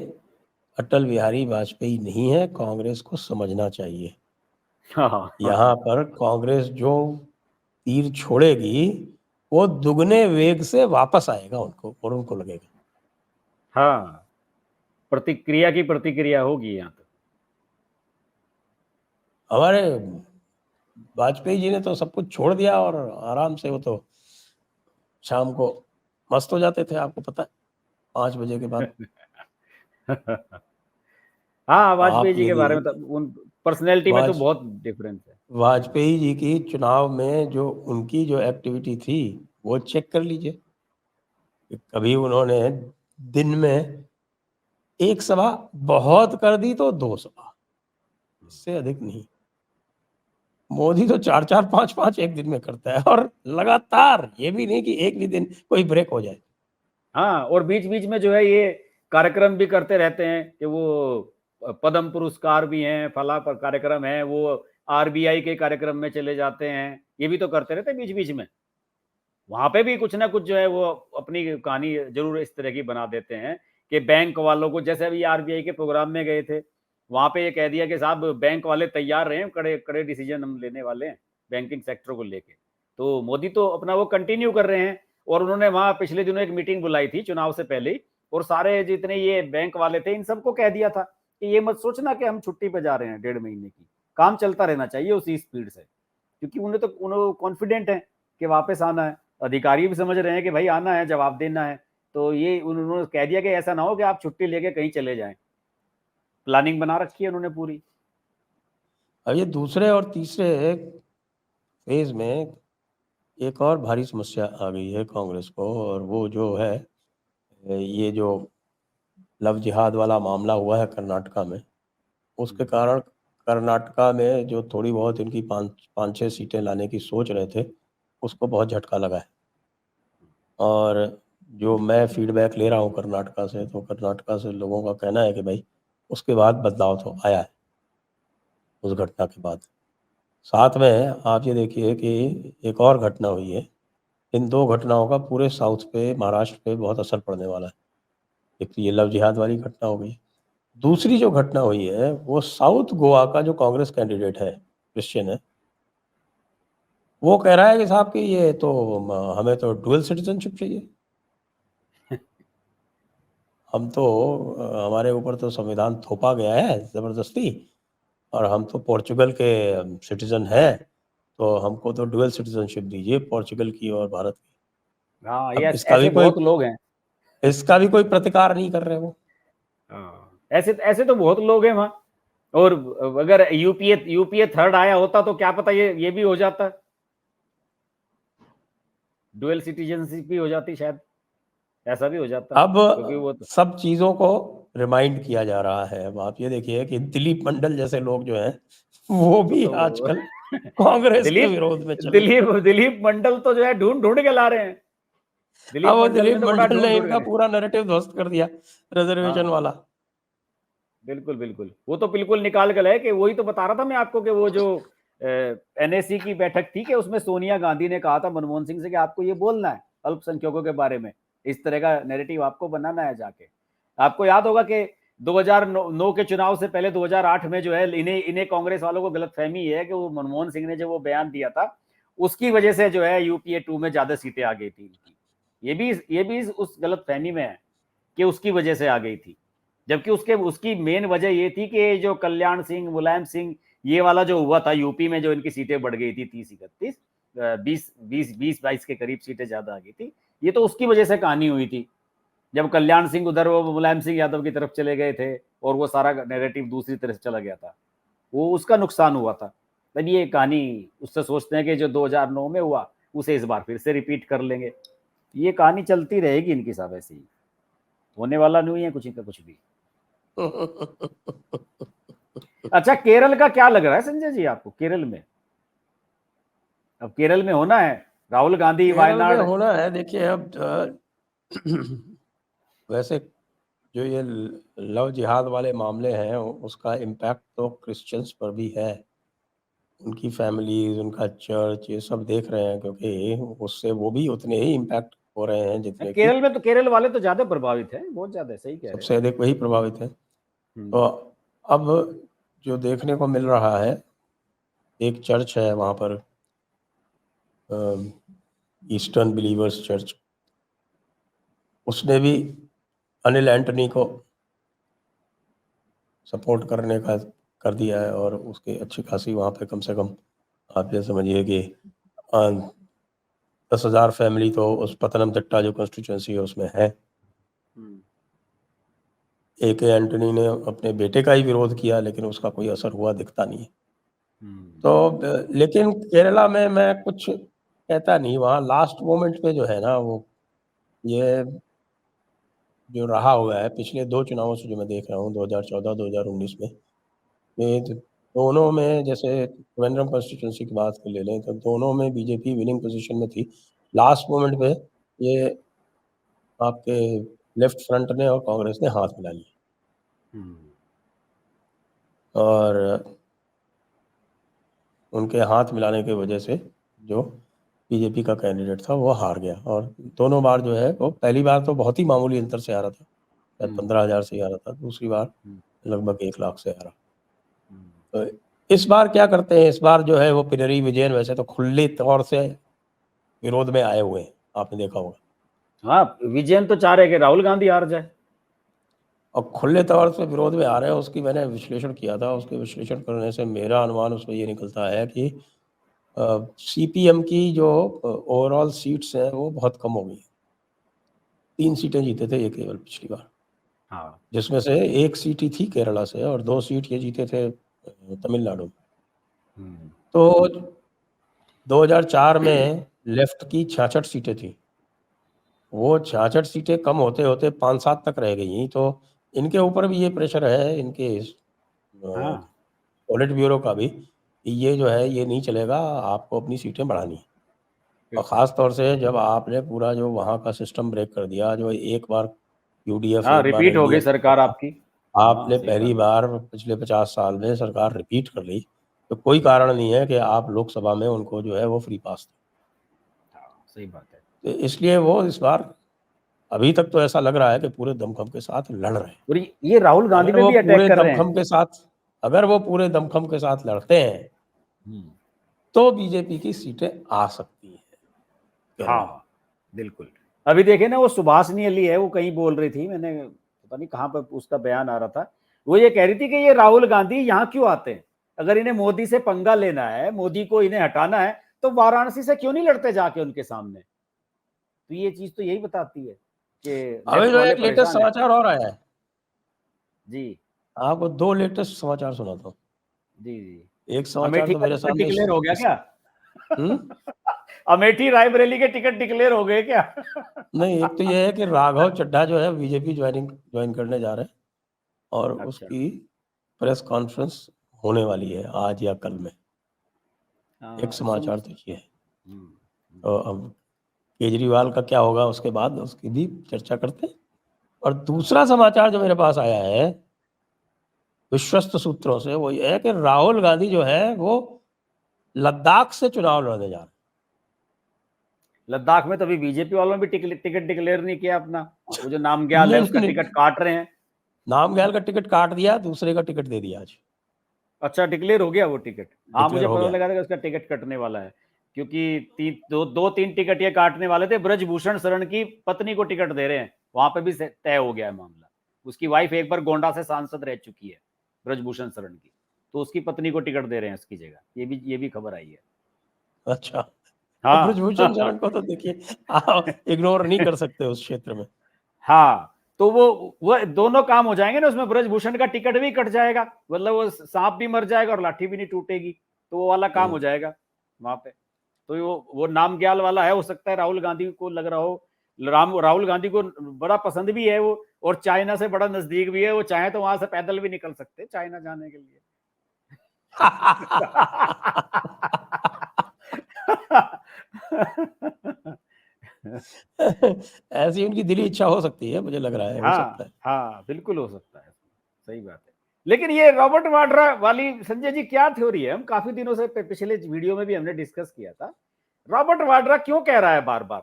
Speaker 1: अटल बिहारी वाजपेयी नहीं है, कांग्रेस को समझना चाहिए।
Speaker 2: हाँ,
Speaker 1: यहाँ पर कांग्रेस जो तीर छोड़ेगी वो दुगने वेग से वापस आएगा उनको, और उनको लगेगा।
Speaker 2: हाँ, प्रतिक्रिया की प्रतिक्रिया होगी यहाँ तो।
Speaker 1: हमारे वाजपेयी जी ने तो सब कुछ छोड़ दिया और आराम से वो तो शाम को मस्त हो जाते थे, आपको पता है, 5 बजे के बाद।
Speaker 2: हाँ, वाजपेयी
Speaker 1: आप
Speaker 2: जी
Speaker 1: ये
Speaker 2: के बारे में
Speaker 1: देखिए,
Speaker 2: तो उन पर्सनैलिटी में तो
Speaker 1: वाज
Speaker 2: बहुत डिफरेंस है।
Speaker 1: वाजपेयी जी की चुनाव में जो उनकी जो एक्टिविटी थी वो चेक कर लीजिए। कभी उन्होंने दिन में 1 सभा, बहुत कर दी तो 2 सभा, इससे अधिक नहीं। मोदी तो 4-4 5-5 एक दिन में करता है, और लगातार, ये भी नहीं कि एक भी दिन कोई ब्रेक हो जाए।
Speaker 2: हाँ, और बीच बीच में जो है ये कार्यक्रम भी करते रहते हैं कि वो पद्म पुरस्कार भी हैं, फला पर कार्यक्रम है, वो RBI के कार्यक्रम में चले जाते हैं, ये भी तो करते रहते हैं बीच बीच में। वहां पे भी कुछ ना कुछ जो है वो अपनी कहानी जरूर इस तरह की बना देते हैं कि बैंक वालों को, जैसे अभी RBI के प्रोग्राम में गए थे, वहां पे ये कह दिया कि साहब बैंक वाले तैयार रहे, कड़े कड़े डिसीजन हम लेने वाले हैं बैंकिंग सेक्टर को लेके। तो मोदी तो अपना वो कंटिन्यू कर रहे हैं, और उन्होंने वहां पिछले दिनों एक मीटिंग बुलाई थी चुनाव से पहले ही, और सारे जितने ये बैंक वाले थे इन सबको कह दिया था कि ये मत सोचना कि हम छुट्टी पे जा रहे हैं 1.5 महीने की, काम चलता रहना चाहिए उसी स्पीड से, क्योंकि उन्हें कॉन्फिडेंट है कि वापस आना है। अधिकारी भी समझ रहे हैं कि भाई आना है, जवाब देना है। तो ये उन्होंने कह दिया कि ऐसा ना हो कि आप छुट्टी लेके कहीं चले जाएं। प्लानिंग बना रखी है उन्होंने पूरी।
Speaker 1: अब ये दूसरे और तीसरे फेज में एक और भारी समस्या आ गई है कांग्रेस को, और वो जो है, ये जो लव जिहाद वाला मामला हुआ है कर्नाटका में, उसके कारण कर्नाटका में जो थोड़ी बहुत इनकी 5-6 सीटें लाने की सोच रहे थे, उसको बहुत झटका लगा है। और जो मैं फीडबैक ले रहा हूँ कर्नाटका से, तो कर्नाटका से लोगों का कहना है कि भाई उसके बाद बदलाव तो आया है, उस घटना के बाद। साथ में आप ये देखिए कि एक और घटना हुई है। इन 2 घटनाओं का पूरे साउथ पे, महाराष्ट्र पे बहुत असर पड़ने वाला है। एक तो ये लव जिहाद वाली घटना हो गई। दूसरी जो घटना हुई है वो साउथ गोवा का जो कांग्रेस कैंडिडेट है, क्रिश्चियन है, वो कह रहा है कि साहब कि ये तो हमें तो डुअल सिटीजनशिप चाहिए। हम तो हमारे ऊपर तो संविधान थोपा गया है ज़बरदस्ती, और हम तो पोर्चुगल के सिटीजन हैं, तो हमको तो डुअल सिटीजनशिप दीजिए, पोर्चुगल की और भारत की।
Speaker 2: हाँ, ये
Speaker 1: अब
Speaker 2: ऐसे बहुत लोग हैं।
Speaker 1: इसका भी कोई प्रतिकार नहीं कर रहे वो।
Speaker 2: हाँ, ऐसे ऐसे तो बहुत लोग हैं वहां। और अगर यूपीए थर्ड आया होता तो क्या पता ये भी हो जाता, डुअल सिटीजनशिप भी हो जाती शायद, ऐसा भी हो जाता,
Speaker 1: अब
Speaker 2: क्योंकि वो तो
Speaker 1: सब चीज़ों को रिमाइंड किया जा रहा है। अब आप ये देखिए कि दिलीप मंडल जैसे लोग जो हैं, वो
Speaker 2: वो
Speaker 1: भी
Speaker 2: तो
Speaker 1: आजकल कांग्रेस के
Speaker 2: दिलीप
Speaker 1: विरोध में चल रहे हैं।
Speaker 2: दिलीप मंडल तो जो है ढूंढ ढूंढ के ला रहे हैं।
Speaker 1: अब
Speaker 2: दिलीप
Speaker 1: वो
Speaker 2: मंडल
Speaker 1: दिलीप
Speaker 2: ने तो बड़ा
Speaker 1: मंडल
Speaker 2: ढूंढ
Speaker 1: ने
Speaker 2: ढूंढ
Speaker 1: इनका
Speaker 2: के,
Speaker 1: पूरा नैरेटिव ध्वस्त कर दिया, रिजर्वेशन
Speaker 2: हाँ,
Speaker 1: वाला।
Speaker 2: बिल्कुल बिल्कुल, वो तो बिल्कुल निकाल के लाए कि वही तो बता रहा था मैं आपको कि वो जो NSC की बैठक थी कि उसमें सोनिया गांधी ने कहा था मनमोहन सिंह से कि आपको ये बोलना है अल्पसंख्यकों के बारे में, इस तरह का नैरेटिव आपको बनाना है जाके। आपको याद होगा कि 2009 के चुनाव से पहले 2008 में जो है इन्हें इन्हें कांग्रेस वालों को गलतफहमी है कि वो मनमोहन सिंह ने जो वो बयान दिया था उसकी वजह से जो है UPA 2 में ज्यादा सीटें आ गई थी इनकी। ये भी उस गलतफहमी में है कि उसकी वजह से आ गई थी, जबकि उसकी मेन वजह ये थी कि जो कल्याण सिंह, मुलायम सिंह, ये वाला जो हुआ था यूपी में, जो इनकी सीटें बढ़ गई थी 30-31, 20-22 के करीब सीटें ज्यादा आ गई थी, ये तो उसकी वजह से कहानी हुई थी। जब कल्याण सिंह उधर वो मुलायम सिंह यादव की तरफ चले गए थे और वो सारा नैरेटिव दूसरी तरफ चला गया था, वो उसका नुकसान हुआ था। तब ये कहानी उससे सोचते हैं कि जो 2009 में हुआ उसे इस बार फिर से रिपीट कर लेंगे। ये कहानी चलती रहेगी इनकी साहब, ऐसे ही होने वाला नहीं है कुछ इनका कुछ भी। अच्छा, केरल का क्या लग रहा है संजय जी आपको, केरल में? अब केरल में होना है, राहुल गांधी
Speaker 1: केरल में
Speaker 2: वायनाड।
Speaker 1: होना है। देखिए अब वैसे जो ये लव जिहाद वाले मामले हैं उसका इम्पैक्ट तो क्रिश्चियंस पर भी है। उनकी फैमिलीज, उनका चर्च, ये सब देख रहे हैं, क्योंकि उससे वो भी उतने ही इम्पैक्ट हो रहे हैं जितने कि
Speaker 2: केरल में तो केरल वाले तो ज्यादा प्रभावित हैं, बहुत ज्यादा, सही कह रहे
Speaker 1: सबसे अधिक वही प्रभावित है। तो
Speaker 2: हो।
Speaker 1: अब जो देखने को मिल रहा है, एक चर्च है वहाँ पर, ईस्टर्न बिलीवर्स चर्च, उसने भी अनिल एंटनी को सपोर्ट करने का कर दिया है, और उसके अच्छी खासी वहाँ पे कम से कम आप ये समझिए कि 10,000 फैमिली तो उस पतनमतिट्टा जो कॉन्स्टिट्यूंसी है उसमें है। AK एंटनी ने अपने बेटे का ही विरोध किया, लेकिन उसका कोई असर हुआ दिखता नहीं है। तो लेकिन केरला में मैं कुछ कहता नहीं, वहाँ लास्ट मोमेंट पे जो है ना, वो ये जो रहा हुआ है पिछले 2 चुनावों से जो मैं देख रहा हूँ, 2014 2019 में, ये दोनों में, जैसे त्रिवेंद्रम कॉन्स्टिट्यूंसी की बात कर ले लें तो दोनों में बीजेपी विनिंग पोजीशन में थी। लास्ट मोमेंट पे ये आपके लेफ्ट फ्रंट ने और कांग्रेस ने हाथ मिला लिया, और उनके हाथ मिलाने की वजह से जो बीजेपी का कैंडिडेट था वो हार गया। और दोनों बार जो है वो, पहली बार तो बहुत ही मामूली अंतर से हारा था, 15,000 से हारा था, दूसरी बार लगभग 1 लाख से हारा। तो इस बार क्या करते हैं, इस बार जो है वो पिनरी विजयन वैसे तो खुले तौर से विरोध में आए हुए हैं, आपने देखा होगा।
Speaker 2: हाँ, विजयन तो चाह रहे कि राहुल गांधी हार जाए,
Speaker 1: और खुले तौर से विरोध में आ रहे हैं। उसकी मैंने विश्लेषण किया था, उसके विश्लेषण करने से मेरा अनुमान उसमें ये निकलता है कि CPM की जो ओवरऑल सीट्स हैं वो बहुत कम हो गई। 3 सीटें जीते थे ये केवल पिछली बार,
Speaker 2: हाँ,
Speaker 1: जिसमें से 1 सीट ही थी केरला से और 2 सीट ये जीते थे तमिलनाडु में। तो 2004 में लेफ्ट की 66 सीटें थी, वो 66 सीटें कम होते होते 5-7 तक रह गई। तो इनके ऊपर भी ये प्रेशर है, इनके
Speaker 2: हाँ,
Speaker 1: पॉलिट ब्यूरो का भी, कि ये जो है ये नहीं चलेगा, आपको अपनी सीटें बढ़ानी है। और ख़ास तौर से जब आपने पूरा जो वहाँ का सिस्टम ब्रेक कर दिया, जो एक बार UDF
Speaker 2: हाँ,
Speaker 1: एक बार
Speaker 2: रिपीट हो गई
Speaker 1: LDF
Speaker 2: सरकार
Speaker 1: था,
Speaker 2: आपकी। हाँ,
Speaker 1: आपने
Speaker 2: सही
Speaker 1: पहली
Speaker 2: बात।
Speaker 1: बार पिछले 50 साल में सरकार रिपीट कर ली, तो कोई कारण नहीं है कि आप लोकसभा में उनको जो है वो फ्री पास दें।
Speaker 2: हाँ, सही बात है।
Speaker 1: तो इसलिए वो इस बार, अभी तक तो ऐसा लग रहा है कि पूरे दमखम के साथ लड़ रहे हैं।
Speaker 2: और ये राहुल गांधी
Speaker 1: अगर
Speaker 2: पे
Speaker 1: वो
Speaker 2: भी अटैक
Speaker 1: पूरे
Speaker 2: कर रहे हैं।
Speaker 1: दमखम के साथ अगर वो पूरे दमखम के साथ लड़ते हैं तो बीजेपी की सीटें आ सकती हैं केरला में।
Speaker 2: हाँ, बिल्कुल। अभी देखे ना, वो सुभाषनी अली है, वो कहीं बोल रही थी, मैंने पता नहीं कहाँ पर उसका बयान आ रहा था, वो ये कह रही थी कि ये राहुल गांधी यहाँ क्यों आते हैं, अगर इन्हें मोदी से पंगा लेना है, मोदी को इन्हें हटाना है, तो वाराणसी से क्यों नहीं लड़ते जाके उनके सामने। तो ये चीज तो यही बताती है कि
Speaker 1: अभी
Speaker 2: लेफ्ट
Speaker 1: जो
Speaker 2: वाले
Speaker 1: एक लेटेस्ट
Speaker 2: परेशान है।
Speaker 1: समाचार और आया है,
Speaker 2: जी
Speaker 1: आपको 2 लेटेस्ट समाचार सुनाता हूँ।
Speaker 2: जी जी।
Speaker 1: एक समाचार
Speaker 2: अमेठी
Speaker 1: तो
Speaker 2: का
Speaker 1: मेरे
Speaker 2: टिकट
Speaker 1: सामने
Speaker 2: डिक्लेयर हो गया क्या?
Speaker 1: हम्म?
Speaker 2: अमेठी रायबरेली के टिकट डिक्लेयर हो गए क्या?
Speaker 1: नहीं, एक तो ये है कि राघव चड्ढा जो है बीजेपी ज्वाइन करने जा रहे हैं, और
Speaker 2: अच्छा।
Speaker 1: उसकी प्रेस कॉन्फ्रेंस होने वाली है आज या कल में। एक
Speaker 2: हाँ,
Speaker 1: समाचार तो ये है।
Speaker 2: हम्म,
Speaker 1: तो अब केजरीवाल का क्या होगा उसके बाद, उसकी भी चर्चा करते हैं। और दूसरा समाचार जो मेरे पास आया है विश्वस्त सूत्रों से, वो ये है कि राहुल गांधी जो है वो लद्दाख से चुनाव लड़ने जा रहे हैं।
Speaker 2: लद्दाख में तो अभी बीजेपी वालों ने भी टिकट डिक्लेयर नहीं किया अपना, वो जो नामग्याल है
Speaker 1: नहीं
Speaker 2: उसका
Speaker 1: नहीं,
Speaker 2: टिकट काट रहे हैं।
Speaker 1: नामग्याल का टिकट काट दिया, दूसरे का टिकट दे दिया आज।
Speaker 2: अच्छा, डिक्लेयर हो गया वो टिकट। हाँ,
Speaker 1: डिक्लेयर
Speaker 2: मुझे
Speaker 1: हो
Speaker 2: पता
Speaker 1: गया।
Speaker 2: लगा था कि उसका टिकट कटने वाला है, क्योंकि दो तीन टिकट ये काटने वाले थे। ब्रजभूषण शरण की पत्नी को टिकट दे रहे हैं, वहां पे भी तय हो गया है मामला। उसकी वाइफ एक बार गोंडा से सांसद रह चुकी है, ब्रजभूषण शरण की, तो उसकी पत्नी को टिकट दे रहे हैं उसकी जगह। ये भी खबर आई है।
Speaker 1: अच्छा, तो
Speaker 2: हाँ।
Speaker 1: ब्रजभूषण शरण को तो देखिए आप इग्नोर नहीं कर सकते उस क्षेत्र में।
Speaker 2: हाँ, तो वो दोनों काम हो जाएंगे ना उसमें। ब्रजभूषण का टिकट भी कट जाएगा, मतलब वो सांप भी मर जाएगा और लाठी भी नहीं टूटेगी, तो वो वाला काम हो जाएगा वहां पे। तो वो नामग्याल वाला है, हो सकता है राहुल गांधी को लग रहा हो, राहुल गांधी को बड़ा पसंद भी है वो, और चाइना से बड़ा नजदीक भी है। वो चाहे तो वहां से पैदल भी निकल सकते चाइना जाने के लिए।
Speaker 1: ऐसी उनकी दिली इच्छा हो सकती है, मुझे लग रहा है, हो सकता
Speaker 2: हाँ
Speaker 1: है।
Speaker 2: हाँ, बिल्कुल हो सकता है, सही बात है। लेकिन ये रॉबर्ट वाड्रा वाली संजय जी क्या थ्योरी है? हम काफी दिनों से पिछले वीडियो में भी हमने डिस्कस किया था। रॉबर्ट वाड्रा क्यों कह रहा है बार बार?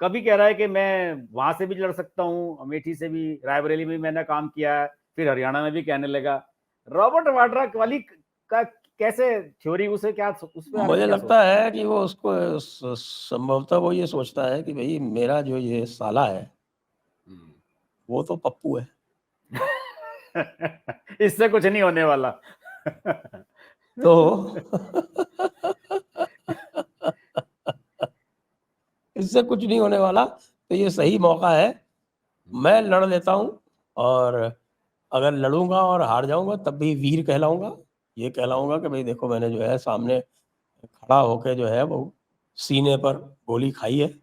Speaker 2: कभी कह रहा है कि मैं वहां से भी लड़ सकता हूँ, अमेठी से भी, रायबरेली में भी मैंने काम किया है, फिर हरियाणा में भी कहने लगा। रॉबर्ट वाड्रा वाली का कैसे थ्योरी, उसे क्या, उस बारे में
Speaker 1: मुझे
Speaker 2: क्या
Speaker 1: लगता
Speaker 2: सोचते
Speaker 1: है कि वो उसको संभवतः वो ये सोचता है कि भाई मेरा जो ये साला है
Speaker 2: हैं?
Speaker 1: वो तो पप्पू है।
Speaker 2: इससे कुछ नहीं होने वाला।
Speaker 1: तो इससे कुछ नहीं होने वाला, तो ये सही मौका है, मैं लड़ लेता हूँ, और अगर लड़ूंगा और हार जाऊंगा तब भी वीर कहलाऊंगा। ये कहलाऊंगा कि भाई देखो मैंने जो है सामने खड़ा होके जो है वो सीने पर गोली खाई है,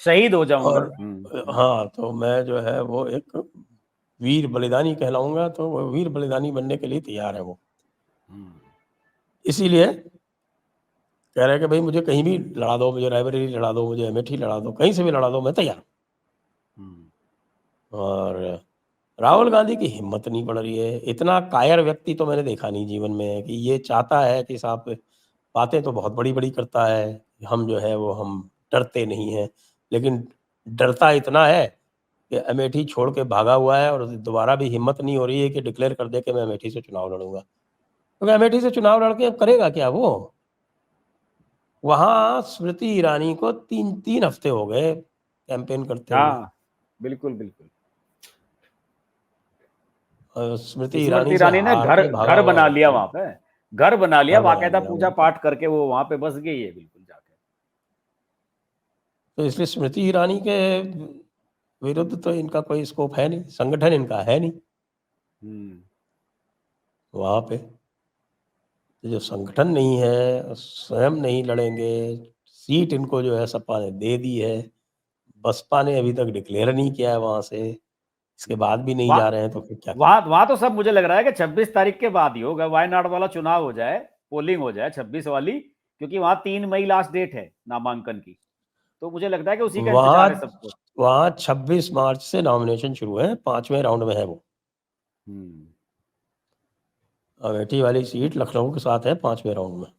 Speaker 2: शहीद हो जाऊंगा।
Speaker 1: और हाँ, तो मैं जो है वो एक वीर बलिदानी कहलाऊंगा, तो वो वीर बलिदानी बनने के लिए तैयार है वो। इसीलिए कह रहे हैं कि भाई मुझे कहीं भी लड़ा दो, मुझे रायबरेली लड़ा दो, मुझे अमेठी लड़ा दो, कहीं से भी लड़ा दो, मैं तैयार हूँ। और राहुल गांधी की हिम्मत नहीं पड़ रही है। इतना कायर व्यक्ति तो मैंने देखा नहीं जीवन में कि ये चाहता है कि साहब बातें तो बहुत बड़ी-बड़ी करता है, हम जो है वो हम डरते नहीं हैं, लेकिन डरता इतना है कि अमेठी छोड़ के भागा हुआ है, और दोबारा भी हिम्मत नहीं हो रही है कि डिक्लेयर कर दे कि मैं अमेठी से चुनाव लड़ूँगा। क्योंकि अमेठी से चुनाव लड़ के अब करेगा क्या वो? वहाँ स्मृति ईरानी को 3 हफ्ते हो गए कैंपेन करते हुए।
Speaker 2: हाँ, बिल्कुल बिल्कुल।
Speaker 1: स्मृति ईरानी
Speaker 2: स्मृति
Speaker 1: से
Speaker 2: ईरानी ने
Speaker 1: हार
Speaker 2: घर
Speaker 1: के भागा
Speaker 2: घर
Speaker 1: हुआ
Speaker 2: बना लिया
Speaker 1: व्यक्ति,
Speaker 2: वहां पे, घर बना लिया
Speaker 1: घर बना
Speaker 2: बाकायदा,
Speaker 1: लिया
Speaker 2: पूजा
Speaker 1: वहाँ पे।
Speaker 2: पाठ करके वो वहां पे बस गई है बिल्कुल जाके।
Speaker 1: तो इसलिए स्मृति ईरानी के विरुद्ध तो इनका कोई स्कोप है नहीं, संगठन इनका है नहीं वहाँ पे। तो जो संगठन नहीं है, स्वयं नहीं लड़ेंगे, सीट इनको जो है सपा ने दे दी है, बसपा ने अभी तक डिक्लेयर नहीं किया है वहाँ से, इसके बाद भी नहीं
Speaker 2: वहां
Speaker 1: जा रहे हैं, तो फिर क्या
Speaker 2: वहां वहां तो सब मुझे लग रहा है कि 26 तारीख के बाद ही होगा, वायनाड वाला चुनाव हो जाए, पोलिंग हो जाए 26 वाली, क्योंकि वहां 3 मई लास्ट डेट है नामांकन की। तो मुझे लगता है कि उसी का
Speaker 1: वहाँ
Speaker 2: इंतजार है सबको।
Speaker 1: वहाँ 26 मार्च से नॉमिनेशन शुरू है, 5वें राउंड में है वो। अमेठी वाली सीट लखनऊ के साथ है 5वें राउंड में।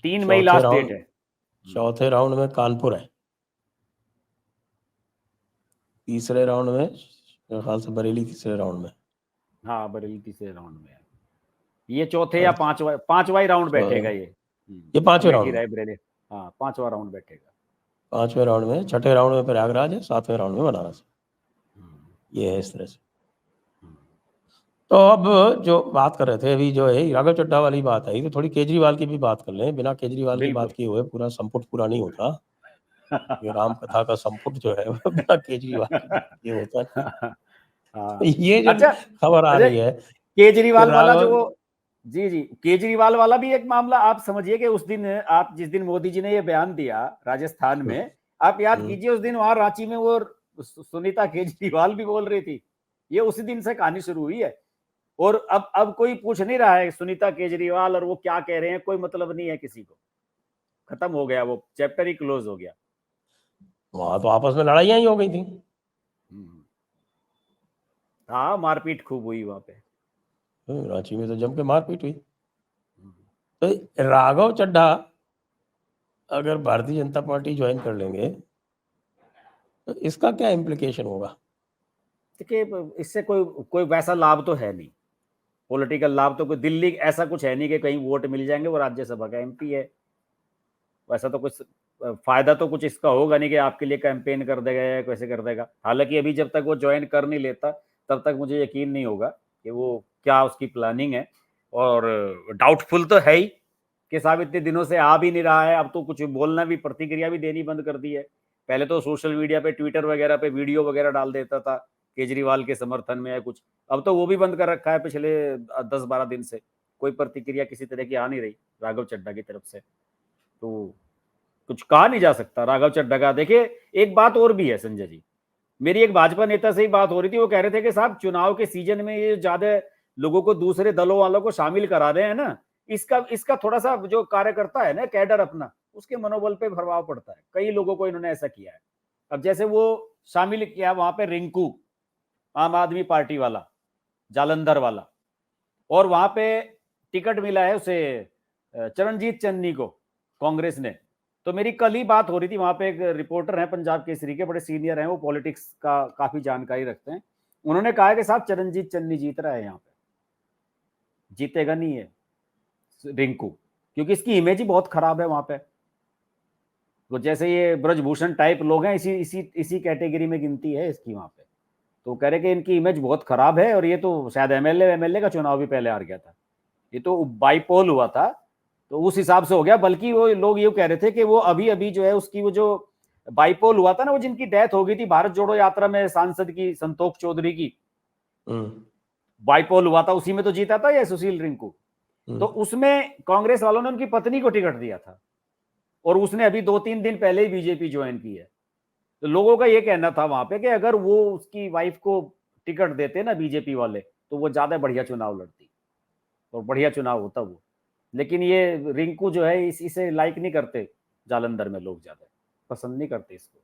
Speaker 2: 3 मई
Speaker 1: चौथे
Speaker 2: लास्ट डेट
Speaker 1: राउंड
Speaker 2: है।
Speaker 1: चौथे राउंड में कानपुर है, तीसरे राउंड में मेरे ख्याल से बरेली तीसरे राउंड में।
Speaker 2: हाँ, बरेली तीसरे राउंड में है। ये चौथे या पांचवा ही राउंड बैठेगा
Speaker 1: तो
Speaker 2: ये।
Speaker 1: ये 5वें
Speaker 2: अमेठी
Speaker 1: राउंड में,
Speaker 2: रायबरेली, हाँ, पांचवा राउंड बैठेगा।
Speaker 1: 5वें राउंड में, छठे राउंड में प्रयागराज है, 7वें राउंड में बनारस। ये है इस तरह से। तो अब जो बात कर रहे थे अभी, जो है राघव चड्ढा वाली बात आई, तो थोड़ी केजरीवाल की भी बात कर लें। बिना केजरीवाल की बात
Speaker 2: बिल्कुल।
Speaker 1: किए हुए पूरा संपुट पूरा नहीं होता। ये राम कथा का संपुट जो है वो बिना केजरीवाल की बात किए होता नहीं। तो
Speaker 2: हाँ।
Speaker 1: ये जो
Speaker 2: अच्छा,
Speaker 1: खबर आ
Speaker 2: अरे
Speaker 1: रही है कि
Speaker 2: केजरीवाल वाला जो
Speaker 1: राघव,
Speaker 2: वो, जी जी, केजरीवाल वाला भी एक मामला आप समझिए कि उस दिन, आप जिस दिन मोदी जी ने ये बयान दिया राजस्थान में, आप याद कीजिए उस दिन वहां रांची में वो सुनीता केजरीवाल भी बोल रही थी। ये उसी दिन से कहानी शुरू हुई है। और अब कोई पूछ नहीं रहा है सुनीता केजरीवाल और वो क्या कह रहे हैं, कोई मतलब नहीं है किसी को। खत्म हो गया, वो चैप्टर ही क्लोज हो गया।
Speaker 1: वहां तो आपस में लड़ाइयां ही हो गई थी।
Speaker 2: हाँ, मारपीट खूब हुई वहां पे।
Speaker 1: रांची में तो जम के मारपीट हुई। तो राघव चड्ढा अगर भारतीय जनता पार्टी ज्वाइन कर लेंगे तो इसका क्या इम्प्लीकेशन होगा?
Speaker 2: देखिए, इससे कोई कोई वैसा लाभ तो है नहीं, पॉलिटिकल लाभ तो कोई दिल्ली ऐसा कुछ है नहीं कि कहीं वोट मिल जाएंगे, वो राज्यसभा का एमपी है। वैसा तो कुछ फायदा तो कुछ इसका होगा नहीं कि आपके लिए कैंपेन कर देगा या कैसे कर देगा। हालांकि अभी जब तक वो ज्वाइन कर नहीं लेता तब तक मुझे यकीन नहीं होगा कि वो क्या उसकी प्लानिंग है। और डाउटफुल तो है ही कि साहब इतने दिनों से आ भी नहीं रहा है, अब तो कुछ बोलना भी, प्रतिक्रिया भी देनी बंद कर दी है। पहले तो सोशल मीडिया पे, ट्विटर वगैरह पे वीडियो वगैरह डाल देता था केजरीवाल के समर्थन में या कुछ, अब तो वो भी बंद कर रखा है पिछले 10-12 दिन से। कोई प्रतिक्रिया किसी तरह की आ नहीं रही राघव चड्ढा की तरफ से। तो कुछ कहा नहीं जा सकता राघव चड्ढा का। देखिए, एक बात और भी है संजय जी, मेरी एक भाजपा नेता से ही बात हो रही थी, वो कह रहे थे कि साहब चुनाव के सीजन में ये ज्यादा लोगों को, दूसरे दलों वालों को शामिल करा रहे हैं ना, इसका थोड़ा सा जो कार्यकर्ता है ना, कैडर अपना, उसके मनोबल पे प्रभाव पड़ता है। कई लोगों को इन्होंने ऐसा किया है। अब जैसे वो शामिल किया वहां पे रिंकू, आम आदमी पार्टी वाला, जालंधर वाला, और वहां पे टिकट मिला है उसे चरणजीत चन्नी को, कांग्रेस ने। तो मेरी कल ही बात हो रही थी, वहां पे एक रिपोर्टर हैं पंजाब केसरी के, बड़े सीनियर हैं, वो पॉलिटिक्स का काफी जानकारी रखते हैं। उन्होंने कहा कि साहब चरणजीत चन्नी जीत रहा है यहाँ पे, जीतेगा नहीं है रिंकू, क्योंकि इसकी इमेज ही बहुत खराब है वहां पे। तो जैसे ये ब्रजभूषण टाइप लोग हैं, इसी कैटेगरी में गिनती है इसकी वहां पे। तो कह रहे कि इनकी इमेज बहुत खराब है, और ये तो शायद एमएलए का चुनाव भी पहले हार गया था, ये तो बाईपोल हुआ था, तो उस हिसाब से हो गया। बल्कि वो लोग ये कह रहे थे कि वो अभी जो है उसकी वो जो बाईपोल हुआ था ना, वो जिनकी डेथ हो गई थी भारत जोड़ो यात्रा में, सांसद की, संतोष चौधरी की, बाईपोल हुआ था, उसी में तो जीता था ये सुशील रिंकू। तो उसमें कांग्रेस वालों ने उनकी पत्नी को टिकट दिया था, और उसने अभी 2-3 दिन पहले ही बीजेपी ज्वाइन की है। तो लोगों का ये कहना था वहां पे कि अगर वो उसकी वाइफ को टिकट देते ना बीजेपी वाले, तो वो ज्यादा बढ़िया चुनाव लड़ती और बढ़िया चुनाव होता वो। लेकिन ये रिंकू जो है इसे लाइक नहीं करते, जालंधर में लोग ज्यादा पसंद नहीं करते इसको।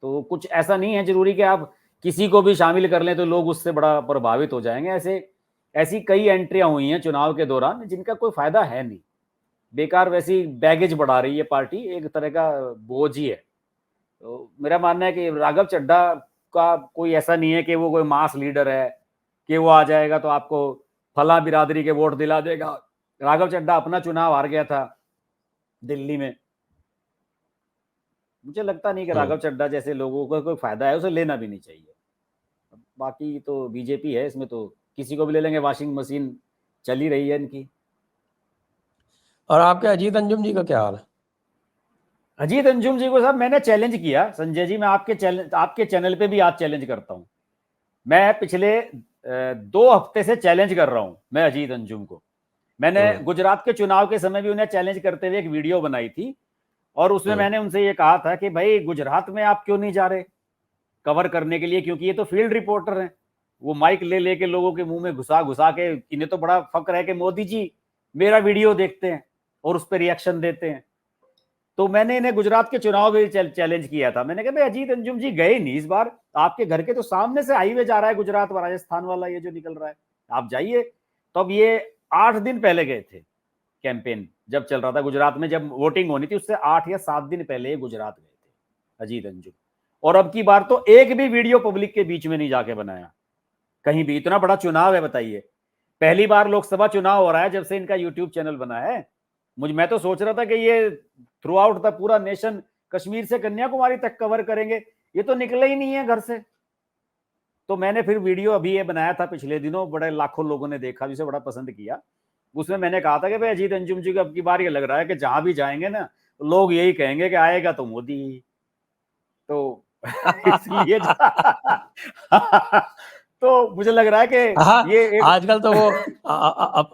Speaker 2: तो कुछ ऐसा नहीं है जरूरी कि आप किसी को भी शामिल कर लें तो लोग उससे बड़ा प्रभावित हो जाएंगे। ऐसी कई एंट्रियां हुई हैं चुनाव के दौरान जिनका कोई फायदा है नहीं, बेकार वैसी बैगेज बढ़ा रही है पार्टी, एक तरह का बोझ ही है। तो मेरा मानना है कि राघव चड्ढा का कोई ऐसा नहीं है कि वो कोई मास लीडर है कि वो आ जाएगा तो आपको फला बिरादरी के वोट दिला देगा। राघव चड्ढा अपना चुनाव हार गया था दिल्ली में। मुझे लगता नहीं कि राघव चड्ढा जैसे लोगों को कोई फायदा है, उसे लेना भी नहीं चाहिए। बाकी तो बीजेपी है, इसमें तो किसी को भी ले लेंगे, वॉशिंग मशीन चल ही रही है इनकी।
Speaker 1: और आपके अजीत अंजुम जी का क्या हाल है?
Speaker 2: अजीत अंजुम जी को साहब मैंने चैलेंज किया, संजय जी, मैं आपके चैनल पे भी आज चैलेंज करता हूं। मैं पिछले 2 हफ्ते से चैलेंज कर रहा हूं मैं अजीत अंजुम को। मैंने गुजरात के चुनाव के समय भी उन्हें चैलेंज करते हुए एक वीडियो बनाई थी, और उसमें मैंने उनसे ये कहा था कि भाई गुजरात में आप क्यों नहीं जा रहे कवर करने के लिए, क्योंकि ये तो फील्ड रिपोर्टर हैं, वो माइक ले लेके लोगों के मुंह में घुसा घुसा के, इन्हें तो बड़ा फक्र है कि मोदी जी मेरा वीडियो देखते हैं और उस पर रिएक्शन देते हैं। तो मैंने इन्हें गुजरात के चुनाव में चैलेंज किया था। मैंने कहा भाई अजीत अंजुम जी गए नहीं इस बार, आपके घर के तो सामने से हाईवे जा रहा है गुजरात व राजस्थान वाला, ये जो निकल रहा है, आप जाइए। तो अब ये 8 दिन पहले गए थे, कैंपेन जब चल रहा था गुजरात में, जब वोटिंग होनी थी उससे 8 या 7 दिन पहले गुजरात गए थे अजीत अंजुम। और अब की बार तो एक भी वीडियो पब्लिक के बीच में नहीं जाके बनाया कहीं भी। इतना बड़ा चुनाव है बताइए, पहली बार लोकसभा चुनाव हो रहा है जब से इनका यूट्यूब चैनल बना है। मैं तो सोच रहा था कि ये थ्रू आउट द पूरा नेशन, कश्मीर से कन्याकुमारी तक कवर करेंगे, ये तो निकले ही नहीं है घर से। तो मैंने फिर वीडियो अभी ये बनाया था पिछले दिनों, बड़े लाखों लोगों ने देखा, जिसे बड़ा पसंद किया। उसमें मैंने कहा था कि भाई अजीत अंजुम जी को अब की बार ये लग रहा है कि जहां भी जाएंगे ना लोग यही कहेंगे कि आएगा तो मोदी, तो इसलिए तो मुझे लग रहा है कि ये
Speaker 1: आजकल तो वो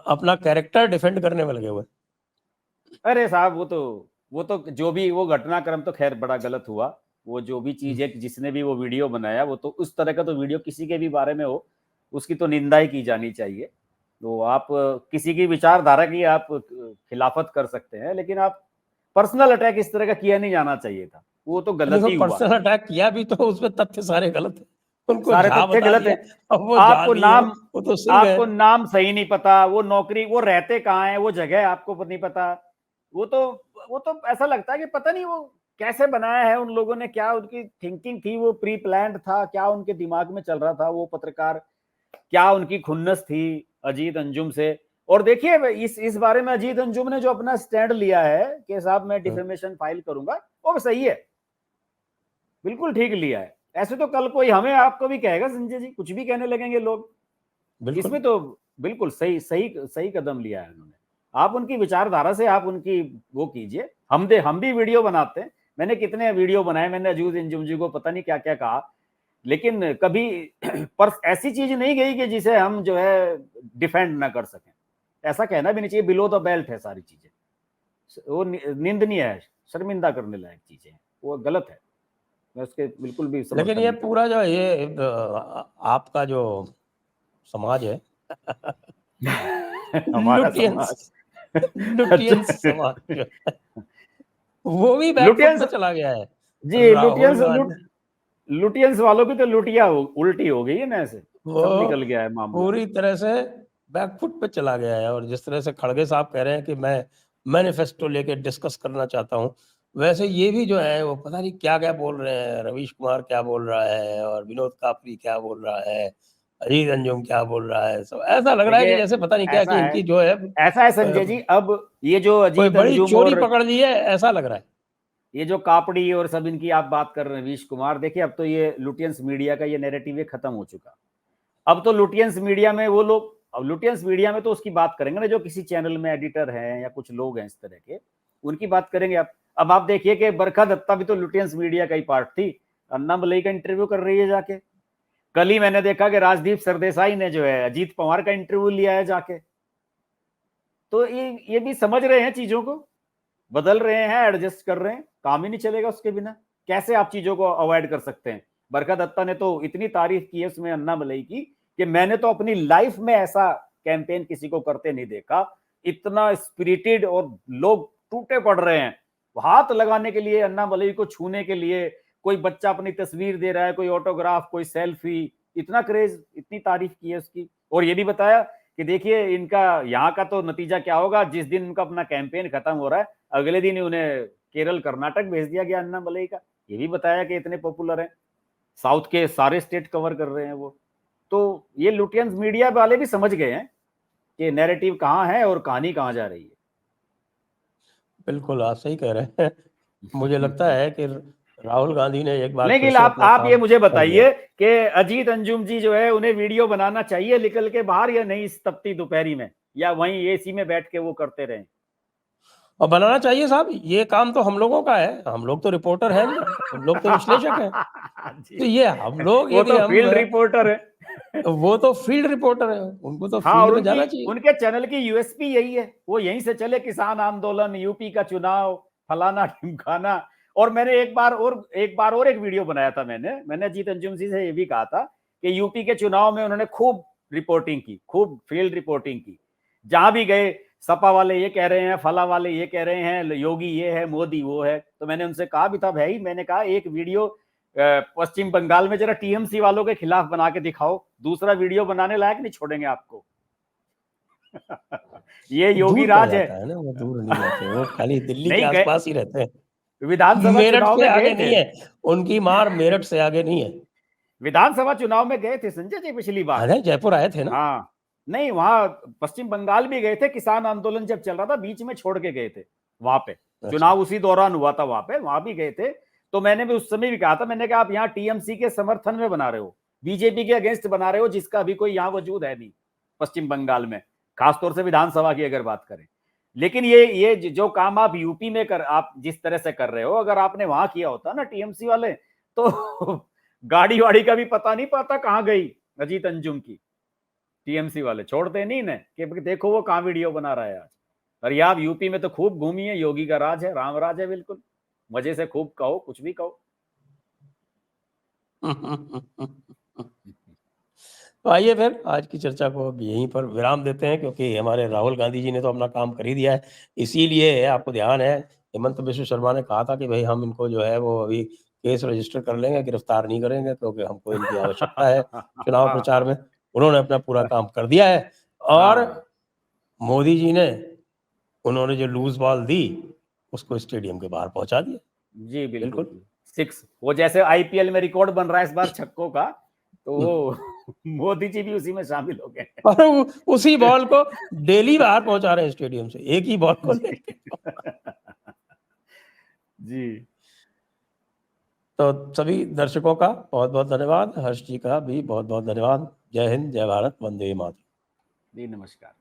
Speaker 1: अपना कैरेक्टर डिफेंड करने में लगे हुए।
Speaker 2: अरे साहब वो तो जो भी वो घटनाक्रम तो खैर बड़ा गलत हुआ, वो जो भी चीज है, जिसने भी वो वीडियो बनाया, वो तो उस तरह का तो वीडियो किसी के भी बारे में हो उसकी तो निंदा ही की जानी चाहिए। तो आप किसी की विचारधारा की आप खिलाफत कर सकते हैं, लेकिन आप पर्सनल अटैक इस तरह का किया नहीं जाना चाहिए था, वो तो गलत ही हुआ।
Speaker 1: पर्सनल अटैक किया भी तो उसमें तथ्य सारे गलत है, उनको
Speaker 2: सारे तथ्य गलत है। आपको नाम सही नहीं पता, वो नौकरी, वो रहते कहाँ है, वो जगह आपको नहीं पता, वो तो ऐसा लगता है कि पता नहीं वो कैसे बनाया है उन लोगों ने, क्या उनकी थिंकिंग थी, वो प्री प्लान्ड था, क्या उनके दिमाग में चल रहा था, वो पत्रकार क्या उनकी खुन्नस थी अजीत अंजुम से। और देखिए इस बारे में अजीत अंजुम ने जो अपना स्टैंड लिया है कि साहब मैं डिफेमेशन फाइल करूंगा, वो सही है, बिल्कुल ठीक लिया है। ऐसे तो कल कोई हमें आपको भी कहेगा संजय जी, कुछ भी कहने लगेंगे लोग, इसमें तो बिल्कुल सही कदम लिया है उन्होंने। आप उनकी विचारधारा से आप उनकी वो कीजिए, हम भी वीडियो बनाते हैं, मैंने कितने वीडियो बनाए, मैंने अजीत अंजुम जी को पता नहीं क्या क्या कहा, लेकिन कभी पर ऐसी चीज नहीं गई कि जिसे हम जो है डिफेंड ना कर सकें। ऐसा कहना भी नहीं चाहिए, बिलो द बेल्ट है सारी चीजें, वो निंदनीय है, शर्मिंदा करने लायक चीजें हैं, वो गलत है, मैं उसके बिल्कुल भी समर्थन।
Speaker 1: लेकिन ये पूरा जो ये आपका जो समाज है
Speaker 2: हमारा समाज
Speaker 1: लुटियंस समाज जो है, वो भी बैकफुट
Speaker 2: लुटियंस
Speaker 1: पे चला गया है।
Speaker 2: जी,
Speaker 1: राहुल गांधी
Speaker 2: लुटियंस वालों की तो लुटिया उल्टी हो गई है ना, ऐसे
Speaker 1: वो
Speaker 2: सब निकल गया है मामला।
Speaker 1: पूरी तरह से बैकफुट पे चला गया है। और जिस तरह से खड़गे साहब कह रहे हैं कि मैं मैनिफेस्टो लेके डिस्कस करना चाहता हूँ, वैसे ये भी जो है वो पता नहीं क्या-क्या बोल रहे हैं। रवीश कुमार क्या बोल रहा है और विनोद कापरी क्या बोल रहा है, अजीत अंजुम क्या बोल रहा है। सब ऐसा लग रहा है कि
Speaker 2: देखिए,
Speaker 1: जैसे पता नहीं क्या कि इनकी जो है
Speaker 2: ऐसा है संजय जी, अब ये जो
Speaker 1: कोई
Speaker 2: अजीत
Speaker 1: बड़ी
Speaker 2: अंजुम
Speaker 1: चोरी
Speaker 2: और
Speaker 1: पकड़ ली है, ऐसा लग रहा है।
Speaker 2: ये जो कापड़ी और सब इनकी आप बात कर रहे हैं, रवीश कुमार, देखिए अब तो ये लुटियंस मीडिया का ये नैरेटिव खत्म हो चुका। अब तो लुटियंस मीडिया में वो लोग, अब लुटियंस मीडिया में तो उसकी बात करेंगे ना जो किसी चैनल में एडिटर हैं या कुछ लोग हैं इस तरह के, उनकी बात करेंगे। अब आप देखिए कि बरखा दत्ता भी तो लुटियंस मीडिया का ही पार्ट थी। अन्ना मलई का इंटरव्यू कर रही है जाके। कल ही मैंने देखा कि राजदीप सरदेसाई ने जो है अजीत पवार का इंटरव्यू लिया है जाके। तो ये भी समझ रहे हैं चीजों को, बदल रहे हैं, एडजस्ट कर रहे हैं। काम ही नहीं चलेगा उसके बिना। कैसे आप चीजों को अवॉइड कर सकते हैं? बरखा दत्ता ने तो इतनी तारीफ की है उसमें अन्ना मलई की कि मैंने तो अपनी लाइफ में ऐसा कैंपेन किसी को करते नहीं देखा। इतना स्पिरिटेड, और लोग टूटे पड़ रहे हैं हाथ लगाने के लिए, अन्ना मलई को छूने के लिए। कोई बच्चा अपनी तस्वीर दे रहा है, कोई ऑटोग्राफ, कोई सेल्फी, इतना क्रेज, इतनी तारीफ की है उसकी। और ये भी बताया कि देखिए इनका यहाँ का तो नतीजा क्या होगा, जिस दिन उनका अपना कैंपेन खत्म हो रहा है अगले दिन ही उन्हें केरल कर्नाटक भेज दिया गया अन्ना मलई का। ये भी बताया कि इतने पॉपुलर हैं, साउथ के सारे स्टेट कवर कर रहे हैं वो। तो ये लुटियंस मीडिया वाले भी समझ गए हैं कि नैरेटिव कहाँ है और कहानी कहाँ जा रही है।
Speaker 1: बिल्कुल, आप सही कह रहे हैं। मुझे लगता है कि राहुल गांधी ने एक बार फिर
Speaker 2: लेकिन
Speaker 1: से
Speaker 2: आप
Speaker 1: अपना
Speaker 2: आप ये
Speaker 1: काम
Speaker 2: मुझे
Speaker 1: कर दिया।
Speaker 2: बताइए कि अजीत अंजुम जी जो है उन्हें वीडियो बनाना चाहिए निकल के बाहर, या नहीं इस तपती दोपहरी में, या वहीं एसी में बैठ के वो करते रहे?
Speaker 1: और बनाना चाहिए साहब, ये काम तो हम लोगों का है। हम लोग तो रिपोर्टर हैं नहीं, हम लोग तो विश्लेषक हैं।
Speaker 2: जी,
Speaker 1: तो ये हम लोग
Speaker 2: वो
Speaker 1: यदि
Speaker 2: तो
Speaker 1: हम
Speaker 2: फील्ड रिपोर्टर है।
Speaker 1: वो तो फील्ड रिपोर्टर है, उनको तो
Speaker 2: हाँ, और
Speaker 1: फील्ड में
Speaker 2: उनकी
Speaker 1: जाना चाहिए।
Speaker 2: उनके चैनल की यूएसपी यही है, वो यहीं से चले, किसान आंदोलन, यूपी का चुनाव, फलाना ढिमकाना। और मैंने एक बार और एक वीडियो बनाया था। मैंने अजीत अंजुम जी से ये भी कहा था कि यूपी के चुनाव में उन्होंने खूब रिपोर्टिंग की, खूब फील्ड रिपोर्टिंग की। जहां भी गए, सपा वाले ये कह रहे हैं, फला वाले ये कह रहे हैं, योगी ये है, मोदी वो है। तो मैंने उनसे कहा भी था, भाई मैंने कहा एक वीडियो पश्चिम बंगाल में जरा टीएमसी वालों के खिलाफ बना के दिखाओ, दूसरा वीडियो बनाने लायक नहीं छोड़ेंगे आपको। ये योगी
Speaker 1: दूर पड़
Speaker 2: राज है।
Speaker 1: जाता है ना, वो दूर नहीं जाते, वो खाली दिल्ली के
Speaker 2: नहीं गए,
Speaker 1: आसपास ही रहते हैं।
Speaker 2: विधानसभा
Speaker 1: मेरठ
Speaker 2: चुनाव
Speaker 1: से
Speaker 2: में गए
Speaker 1: आगे
Speaker 2: थे।
Speaker 1: नहीं है, उनकी मार मेरठ से आगे नहीं है।
Speaker 2: विधानसभा चुनाव में गए थे संजय जी पिछली बार।
Speaker 1: अरे जयपुर आए थे ना।
Speaker 2: हाँ, नहीं वहां पश्चिम बंगाल भी गए थे, किसान आंदोलन जब चल रहा था बीच में छोड़ के गए थे वहां पे।
Speaker 1: अच्छा।
Speaker 2: चुनाव उसी दौरान हुआ था वहां पे, वहां भी गए थे। तो मैंने भी उस समय भी कहा था, मैंने कहा आप यहाँ टीएमसी के समर्थन में बना रहे हो, बीजेपी के अगेंस्ट बना रहे हो, जिसका अभी कोई यहाँ वजूद है नहीं पश्चिम बंगाल में, खासतौर से विधानसभा की अगर बात करें। लेकिन ये जो काम आप यूपी में आप जिस तरह से कर रहे हो, अगर आपने वहां किया होता ना टीएमसी वाले, तो गाड़ी वाड़ी का भी पता नहीं पाता कहाँ गई अजीत अंजुम की। टीएमसी वाले छोड़ते नहीं ना कि देखो वो कहाँ वीडियो बना रहा है आज। और ये आप यूपी में तो खूब घूमी है, योगी का राज है, राम राज है, बिल्कुल मजे से खूब कहो, कुछ भी कहो।
Speaker 1: तो आइए फिर आज की चर्चा को अब यहीं पर विराम देते हैं, क्योंकि हमारे राहुल गांधी जी ने तो अपना काम कर ही दिया है। इसीलिए आपको ध्यान है, हेमंत बिश्व शर्मा ने कहा था कि भाई हम इनको जो है वो अभी केस रजिस्टर कर लेंगे, गिरफ्तार नहीं करेंगे, क्योंकि हमको इनकी आवश्यकता है चुनाव प्रचार में। उन्होंने अपना पूरा काम कर दिया है। और
Speaker 2: हाँ
Speaker 1: मोदी जी ने, उन्होंने जो लूज बॉल दी उसको स्टेडियम के बाहर पहुंचा दिया।
Speaker 2: जी, बिल्कुल
Speaker 1: बिल्कुल।
Speaker 2: 6, वो जैसे आईपीएल में रिकॉर्ड बन रहा है इस बार छक्कों का, तो वो मोदी जी भी उसी में शामिल हो गए।
Speaker 1: और उसी बॉल को डेली बाहर पहुंचा रहे हैं स्टेडियम से, एक ही बॉल को लेके।
Speaker 2: जी,
Speaker 1: तो सभी दर्शकों का बहुत बहुत धन्यवाद, हर्ष जी का भी बहुत बहुत धन्यवाद। जय हिंद, जय भारत, वंदे मातरम।
Speaker 2: जी नमस्कार।